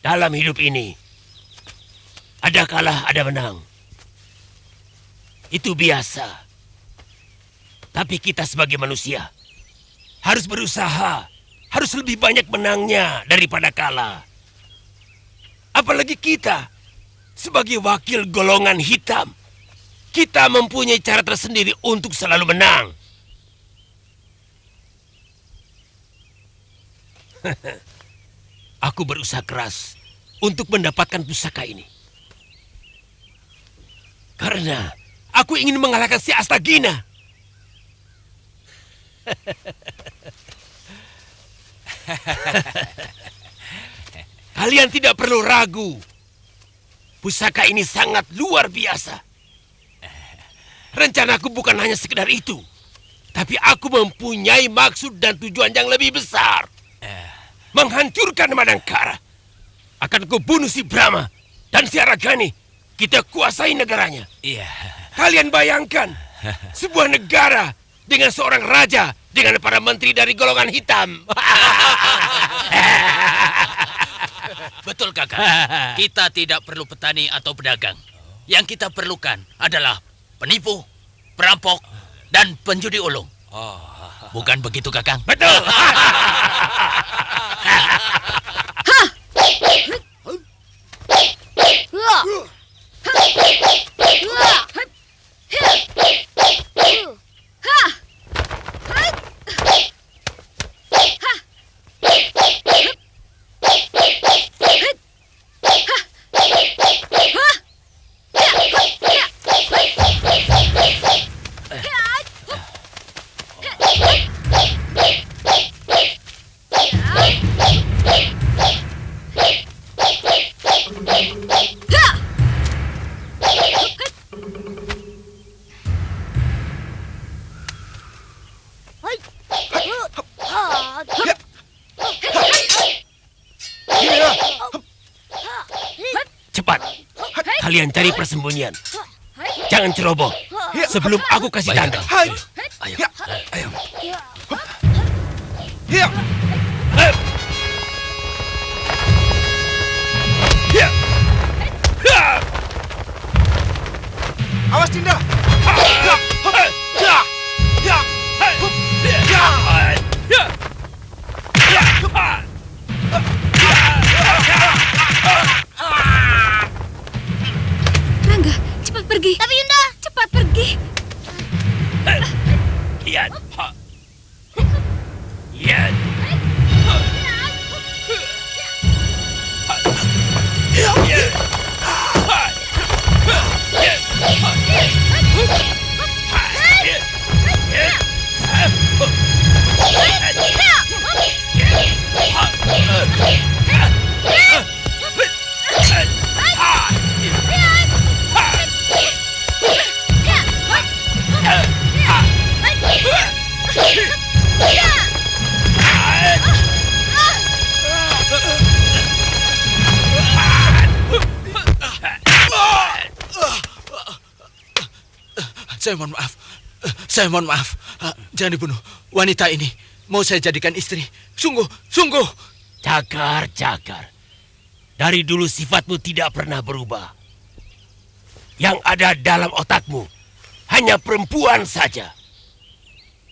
Dalam hidup ini, ada kalah, ada menang. Itu biasa. Tapi kita sebagai manusia harus berusaha, harus lebih banyak menangnya daripada kalah. Apalagi kita sebagai wakil golongan hitam, kita mempunyai cara tersendiri untuk selalu menang. Aku berusaha keras untuk mendapatkan pusaka ini. Karena aku ingin mengalahkan si Astagina. Kalian tidak perlu ragu. Pusaka ini sangat luar biasa. Rencanaku bukan hanya sekedar itu. Tapi aku mempunyai maksud dan tujuan yang lebih besar. Menghancurkan Madangkara. Akan kubunuh si Brahma dan si Aragani. Kita kuasai negaranya. Iya. Kalian bayangkan sebuah negara dengan seorang raja dengan para menteri dari golongan hitam. Betul, Kakak. Kita tidak perlu petani atau pedagang. Yang kita perlukan adalah penipu, perampok, dan penjudi ulung. Bukan begitu, Kakang? Betul. Cepat, kalian cari persembunyian. Jangan ceroboh sebelum aku kasih tanda. Ayo. Ya. Saya mohon maaf. Saya mohon maaf. Jangan dibunuh. Wanita ini mau saya jadikan istri. Sungguh, sungguh. Cakar. Dari dulu sifatmu tidak pernah berubah. Yang ada dalam otakmu hanya perempuan saja.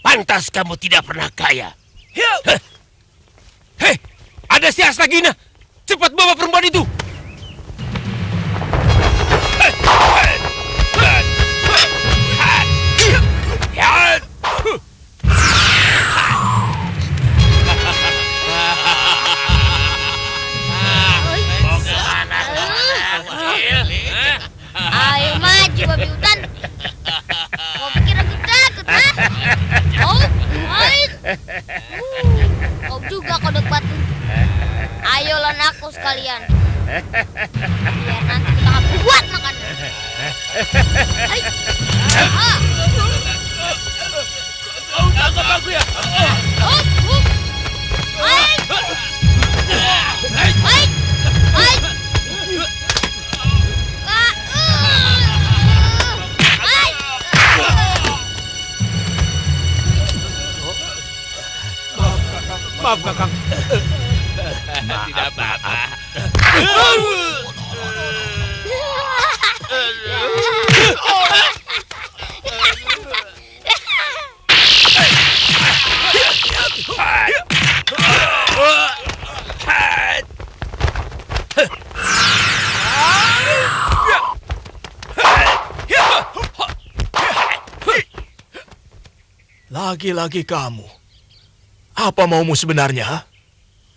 Pantas kamu tidak pernah kaya. Hei, ada si Astagina. Cepat bawa perempuan itu. Ayo maju babi hutan. Kau pikir aku takut, ha? Oh, main. Kau juga kodok batu. Ayo lawan aku sekalian. Biar nanti kita buat makan. Hai. Kau tangkap aku ya? Main. Main. Main. Maaf, Kakang. Tidak apa-apa. Lagi-lagi kamu. Apa maumu sebenarnya?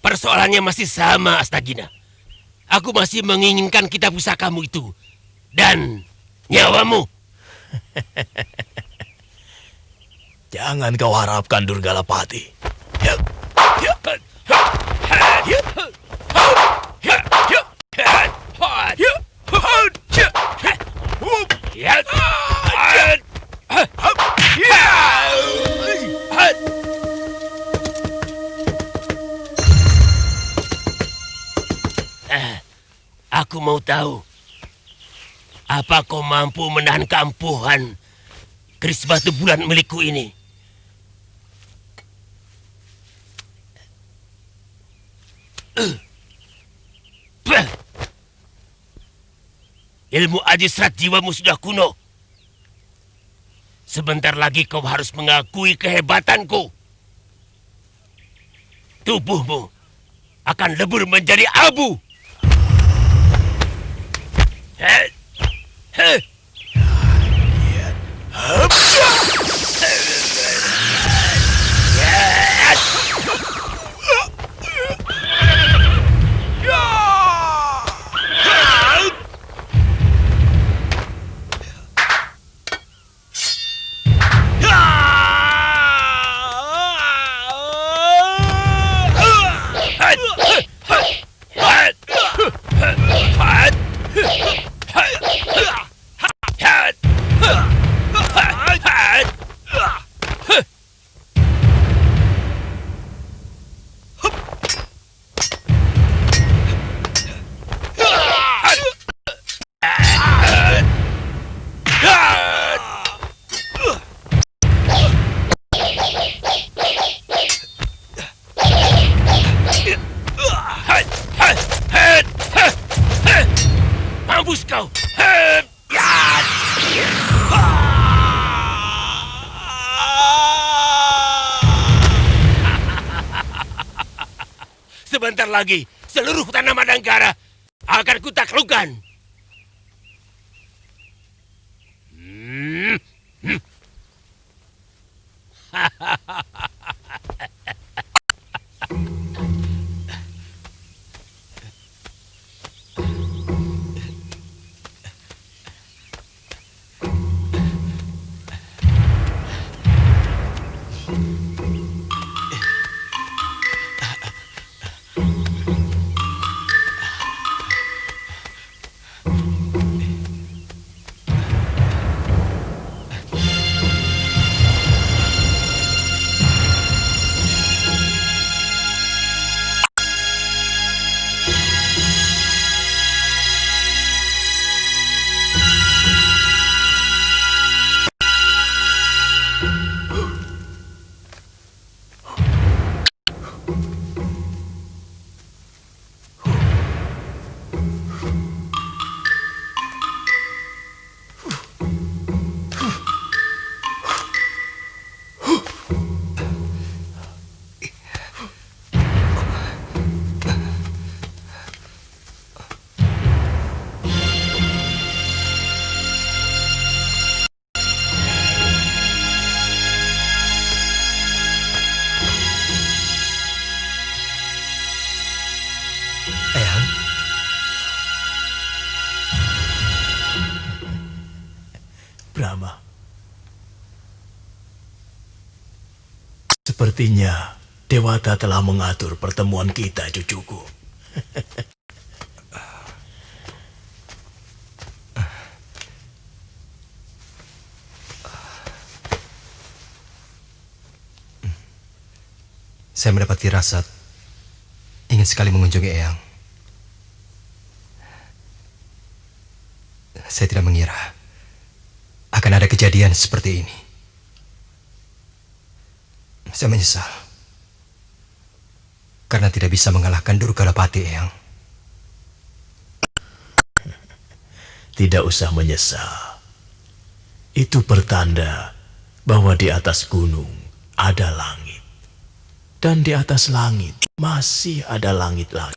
Persoalannya masih sama, Astagina. Aku masih menginginkan kitab pusakamu itu. Dan nyawamu. Jangan kau harapkan Durgalapati. Aku mau tahu, apa kau mampu menahan keampuhan keris batu bulan milikku ini? Ilmu ajisrat jiwamu sudah kuno. Sebentar lagi kau harus mengakui kehebatanku. Tubuhmu akan lebur menjadi abu. Mampus kau! Sebentar lagi, seluruh tanah Madangkara akan kutaklukkan. Eyang. Brahma. Sepertinya Dewata telah mengatur pertemuan kita, cucuku. Saya mendapat firasat ingin sekali mengunjungi Eyang. Saya tidak mengira akan ada kejadian seperti ini. Saya menyesal karena tidak bisa mengalahkan Durgalapati, Eyang. Tidak usah menyesal. Itu pertanda bahwa di atas gunung ada langit. Dan di atas langit masih ada langit lagi.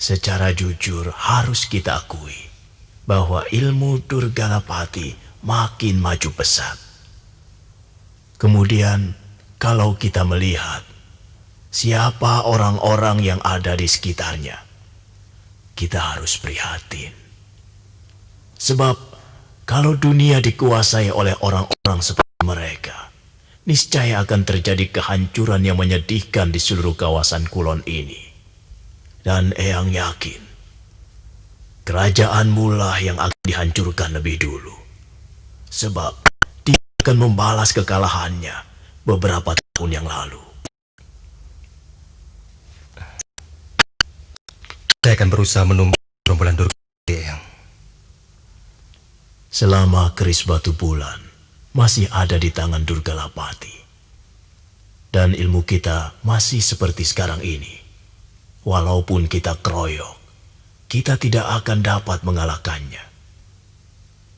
Secara jujur harus kita akui bahwa ilmu Durgalapati makin maju pesat. Kemudian kalau kita melihat siapa orang-orang yang ada di sekitarnya, kita harus prihatin. Sebab kalau dunia dikuasai oleh orang-orang seperti mereka, niscaya akan terjadi kehancuran yang menyedihkan di seluruh kawasan kulon ini. Dan Eyang yakin, kerajaanmu lah yang akan dihancurkan lebih dulu. Sebab dia akan membalas kekalahannya beberapa tahun yang lalu. Saya akan berusaha menumbuh gerombolan Durgalapati, Eyang. Selama keris batu bulan masih ada di tangan Durgalapati, dan ilmu kita masih seperti sekarang ini, walaupun kita keroyok, kita tidak akan dapat mengalahkannya.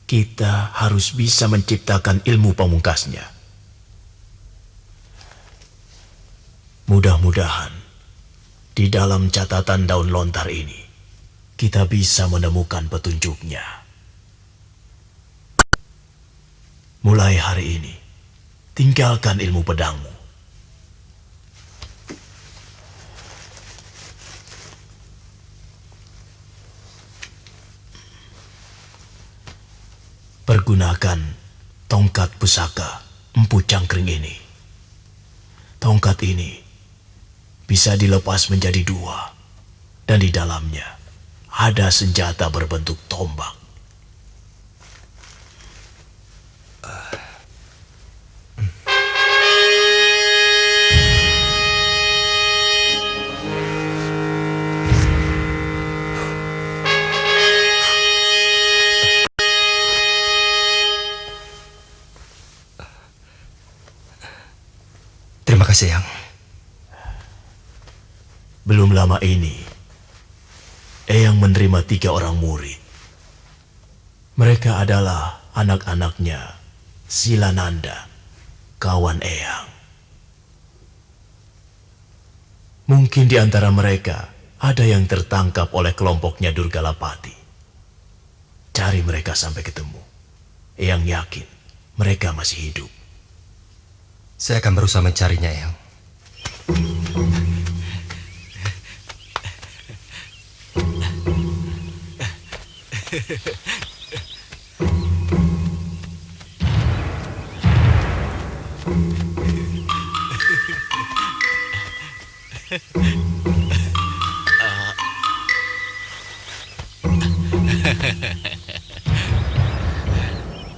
Kita harus bisa menciptakan ilmu pamungkasnya. Mudah-mudahan di dalam catatan daun lontar ini kita bisa menemukan petunjuknya. Mulai hari ini, tinggalkan ilmu pedangmu. Pergunakan tongkat pusaka Empu Cangkring ini. Tongkat ini bisa dilepas menjadi dua, dan di dalamnya ada senjata berbentuk tombak. Terima kasih, Eyang. Belum lama ini, Eyang menerima 3 orang murid. Mereka adalah anak-anaknya Silananda, kawan Eyang. Mungkin di antara mereka ada yang tertangkap oleh kelompoknya Durgalapati. Cari mereka sampai ketemu. Eyang yakin mereka masih hidup. Saya akan berusaha mencarinya, Eyang.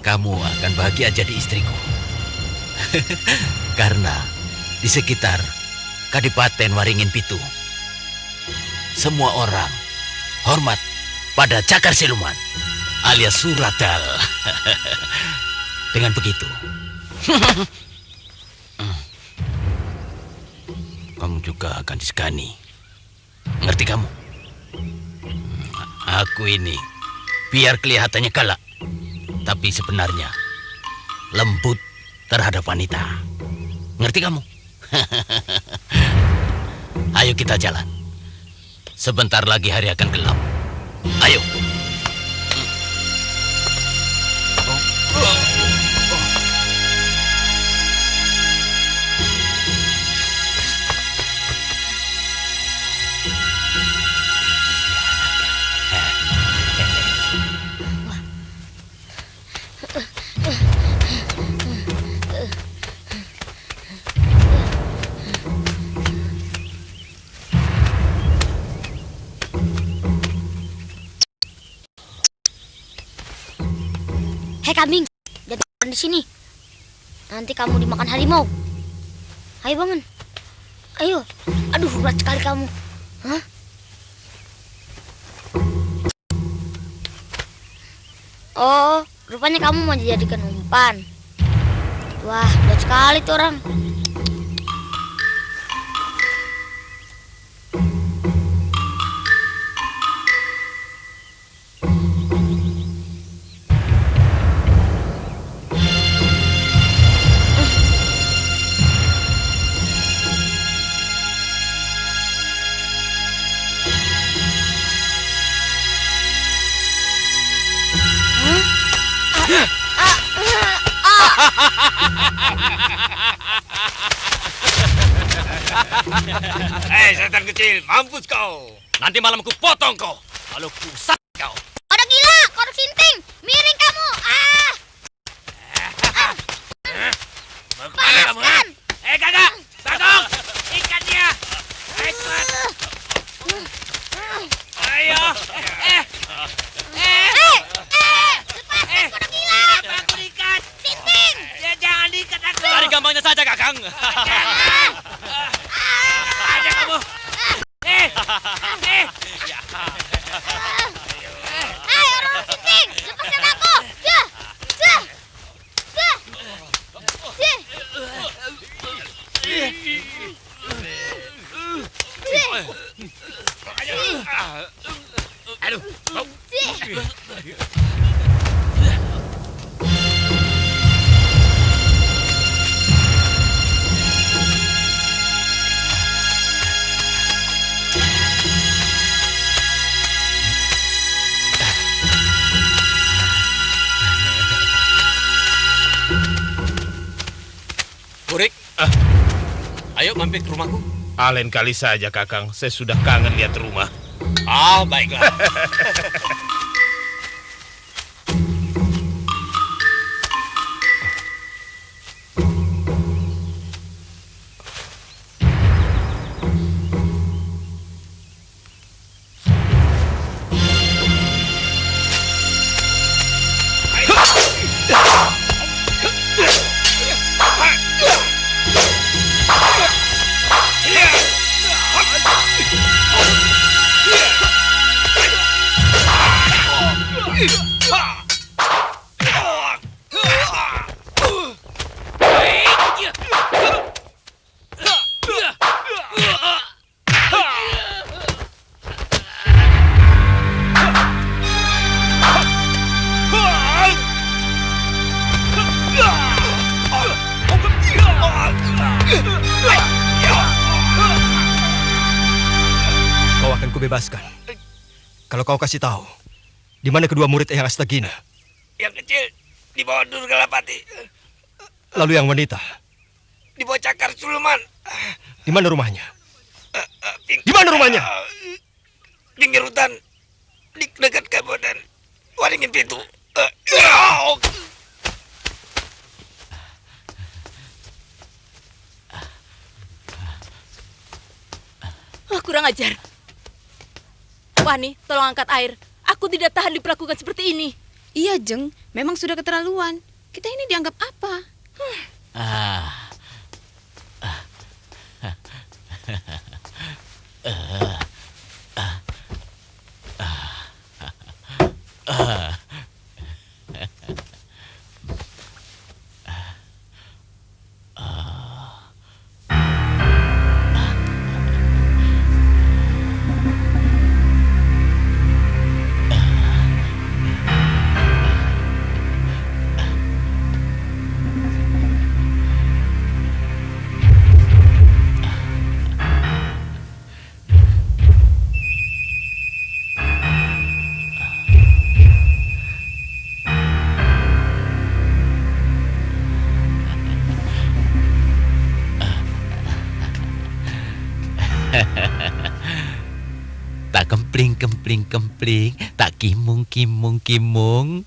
Kamu akan bahagia jadi istriku. Karena di sekitar Kadipaten Waringin Pitu, semua orang hormat pada Cakar Siluman alias Suradal. Dengan begitu, kamu juga akan disegani. Ngerti kamu? Aku ini biar kelihatannya galak, tapi sebenarnya lembut terhadap wanita. Ngerti kamu? Ayo kita jalan. Sebentar lagi hari akan gelap. Ayo. kambing, jangan di sini. Nanti kamu dimakan harimau. Ayo bangun. Ayo. Aduh, berat sekali kamu. Hah? Oh, rupanya kamu mau dijadikan umpan. Wah, berat sekali tuh orang. Hei, setan kecil, mampus kau. Nanti malam ku potong kau. Lalu ku sak kau. Kodok gila, kodok sinting, miring kamu. Mana kamu? Kakak, Sagong, ikat dia. Cepat. Ayo. Cepat, kodok gila. Aku diikat. Sinting. Ya, jangan diikat aku. Cari gampangnya saja, Kakang. Ada kamu. Hai, orang sinting, lepaskan aku. Aduh. Burik, ayo mampir ke rumahku. Lain kali saja, Kakang. Saya sudah kangen lihat rumah. Baiklah. Kau akan kubebaskan kalau kau kasih tahu di mana kedua murid Eyang Astagina. Yang kecil di bawah Durgalapati. Lalu yang wanita Di bawah Cakar Suluman. di mana rumahnya? Di mana rumahnya? Pinggir hutan. Di dekat Kabupaten Waringin Pitu. Kurang ajar. Wani, tolong angkat air. Aku tidak tahan diperlakukan seperti ini. Iya, Jeng. Memang sudah keterlaluan. Kita ini dianggap apa? Tak kempling, tak kimung.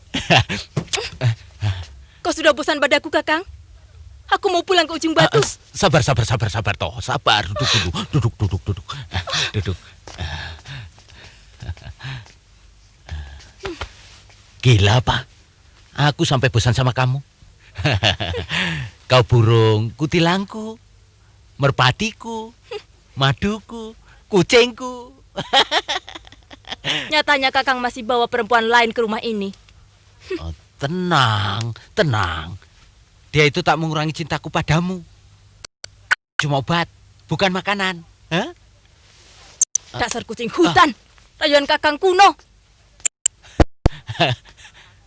Kau sudah bosan padaku, Kakang? Aku mau pulang ke ujung batu. Sabar toh. Sabar. Duduk. Gila, Pak. Aku sampai bosan sama kamu. Kau burung kutilangku, merpatiku, maduku, kucingku. Nyatanya Kakang masih bawa perempuan lain ke rumah ini. Oh, tenang, tenang. Dia itu tak mengurangi cintaku padamu. Cuma obat, bukan makanan. Hah? Dasar kucing hutan, rayuan Kakang kuno.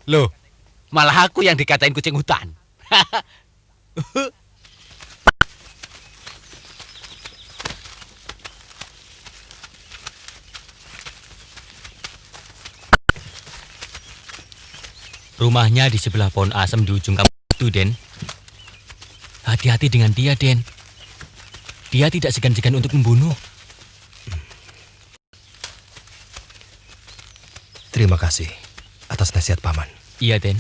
Loh, malah aku yang dikatain kucing hutan. Rumahnya di sebelah pohon asem di ujung kampung itu, Den. Hati-hati dengan dia, Den. Dia tidak segan-segan untuk membunuh. Terima kasih atas nasihat Paman. Iya, Den.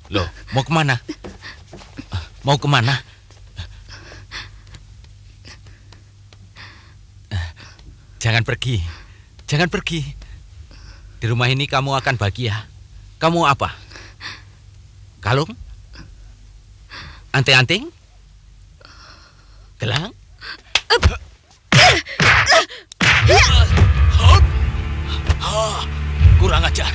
Loh, mau kemana? Mau kemana? Jangan pergi, jangan pergi. Di rumah ini kamu akan bahagia. Kamu apa? Kalung? Anting-anting? Gelang? Kurang ajar.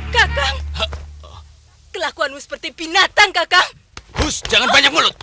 Kakang, kelakuanmu seperti binatang, Kakang. Hus, jangan banyak mulut.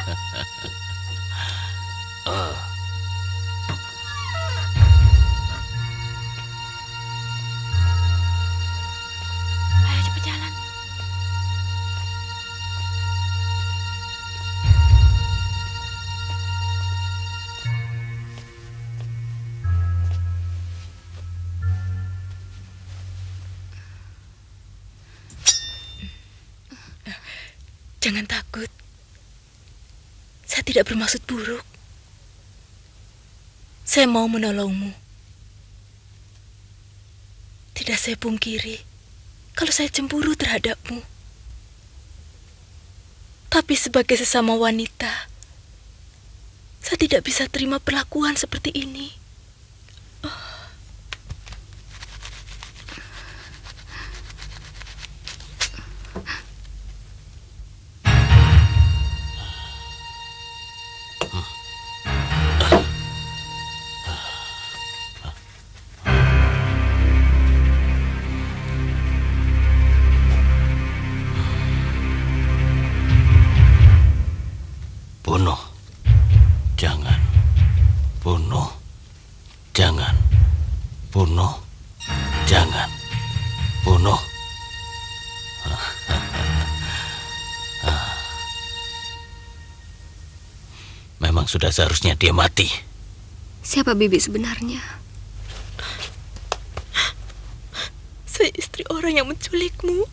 Ayo cepat jalan. Jangan takut. Saya tidak bermaksud buruk. Saya mau menolongmu. Tidak saya pungkiri kalau saya cemburu terhadapmu. Tapi sebagai sesama wanita, saya tidak bisa terima perlakuan seperti ini. Bunuh. Jangan. Bunuh. Jangan. Bunuh. Jangan. Bunuh. Memang sudah seharusnya dia mati. Siapa bibi sebenarnya? Saya istri orang yang menculikmu.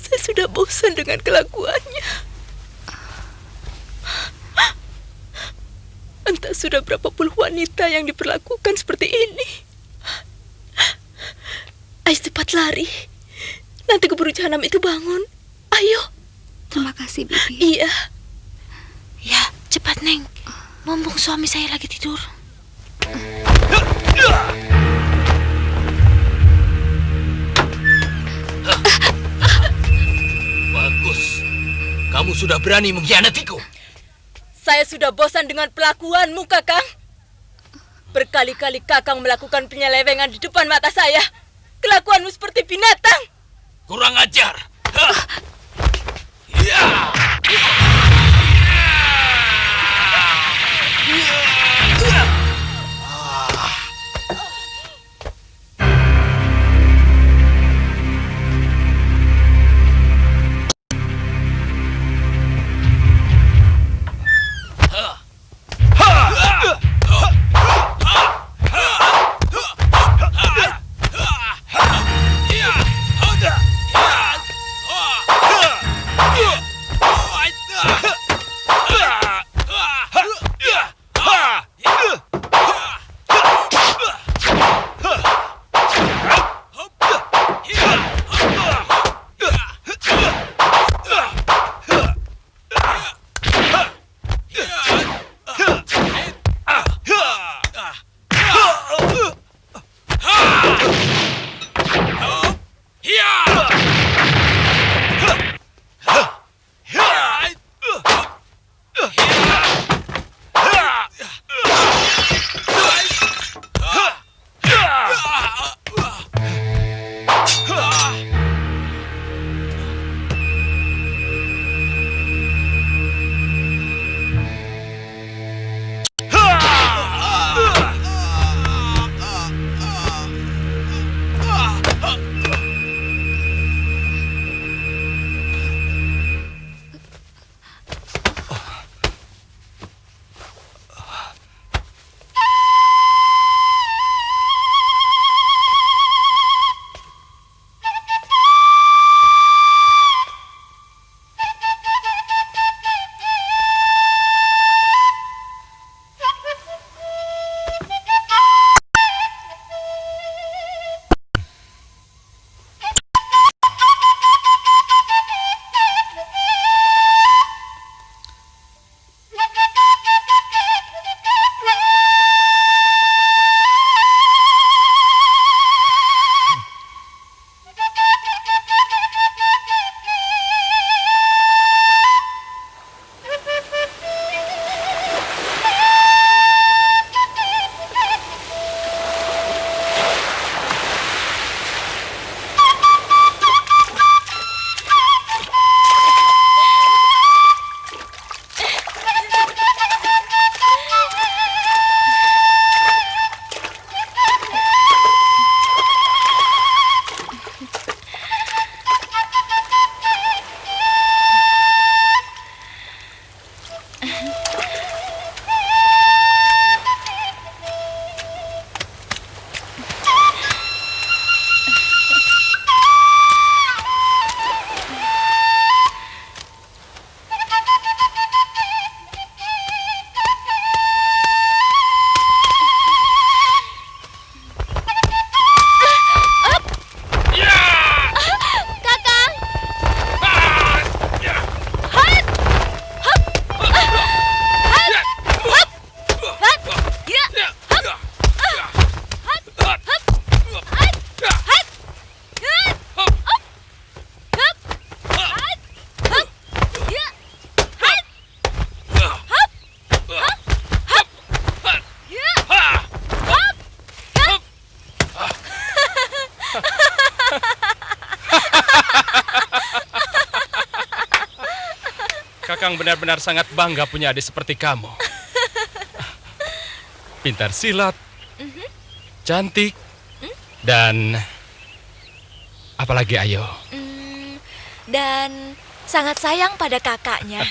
Saya sudah bosan dengan kelakuannya. Entah sudah berapa puluh wanita yang diperlakukan seperti ini. Ayo cepat lari. Nanti keburu jahanam itu bangun. Ayo. Terima kasih, bibi. Iya. Ya, cepat, Neng. Mumpung suami saya lagi tidur. Bagus. Kamu sudah berani mengkhianatiku. Saya sudah bosan dengan pelakuanmu, Kakang. Berkali-kali Kakang melakukan penyelewengan di depan mata saya. Kelakuanmu seperti binatang. Kurang ajar. Kakang benar-benar sangat bangga punya adik seperti kamu. Pintar silat, cantik, dan apalagi Ayo. Dan sangat sayang pada kakaknya.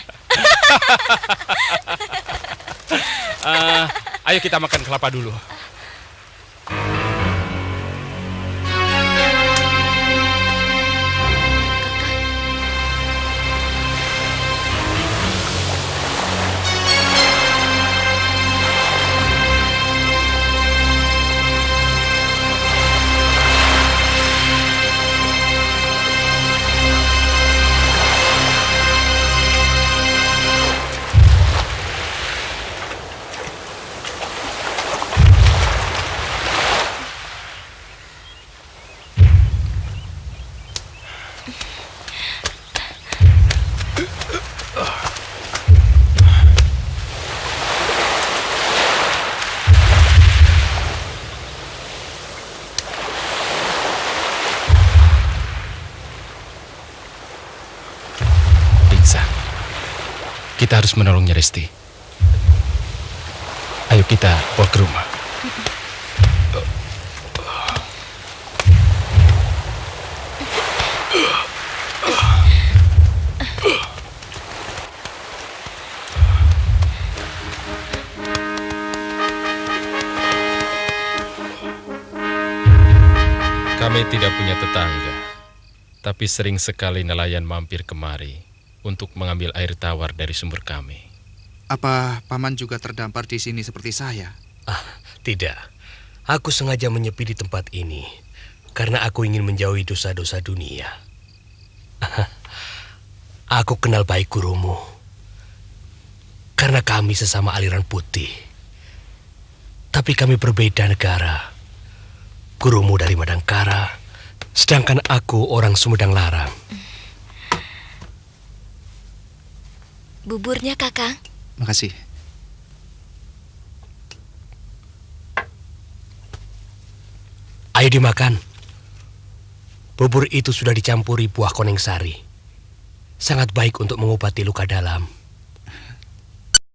Ayo kita makan kelapa dulu. Kita harus menolongnya, Resti. Ayo kita bawa ke rumah. Kami tidak punya tetangga, tapi sering sekali nelayan mampir kemari untuk mengambil air tawar dari sumber kami. Apa Paman juga terdampar di sini seperti saya? Tidak. Aku sengaja menyepi di tempat ini karena aku ingin menjauhi dosa-dosa dunia. Aku kenal baik gurumu karena kami sesama aliran putih. Tapi kami berbeda negara. Gurumu dari Madangkara, sedangkan aku orang Sumedang Larang. Buburnya, Kakang. Makasih. Ayo dimakan. Bubur itu sudah dicampuri buah koneng sari. Sangat baik untuk mengobati luka dalam.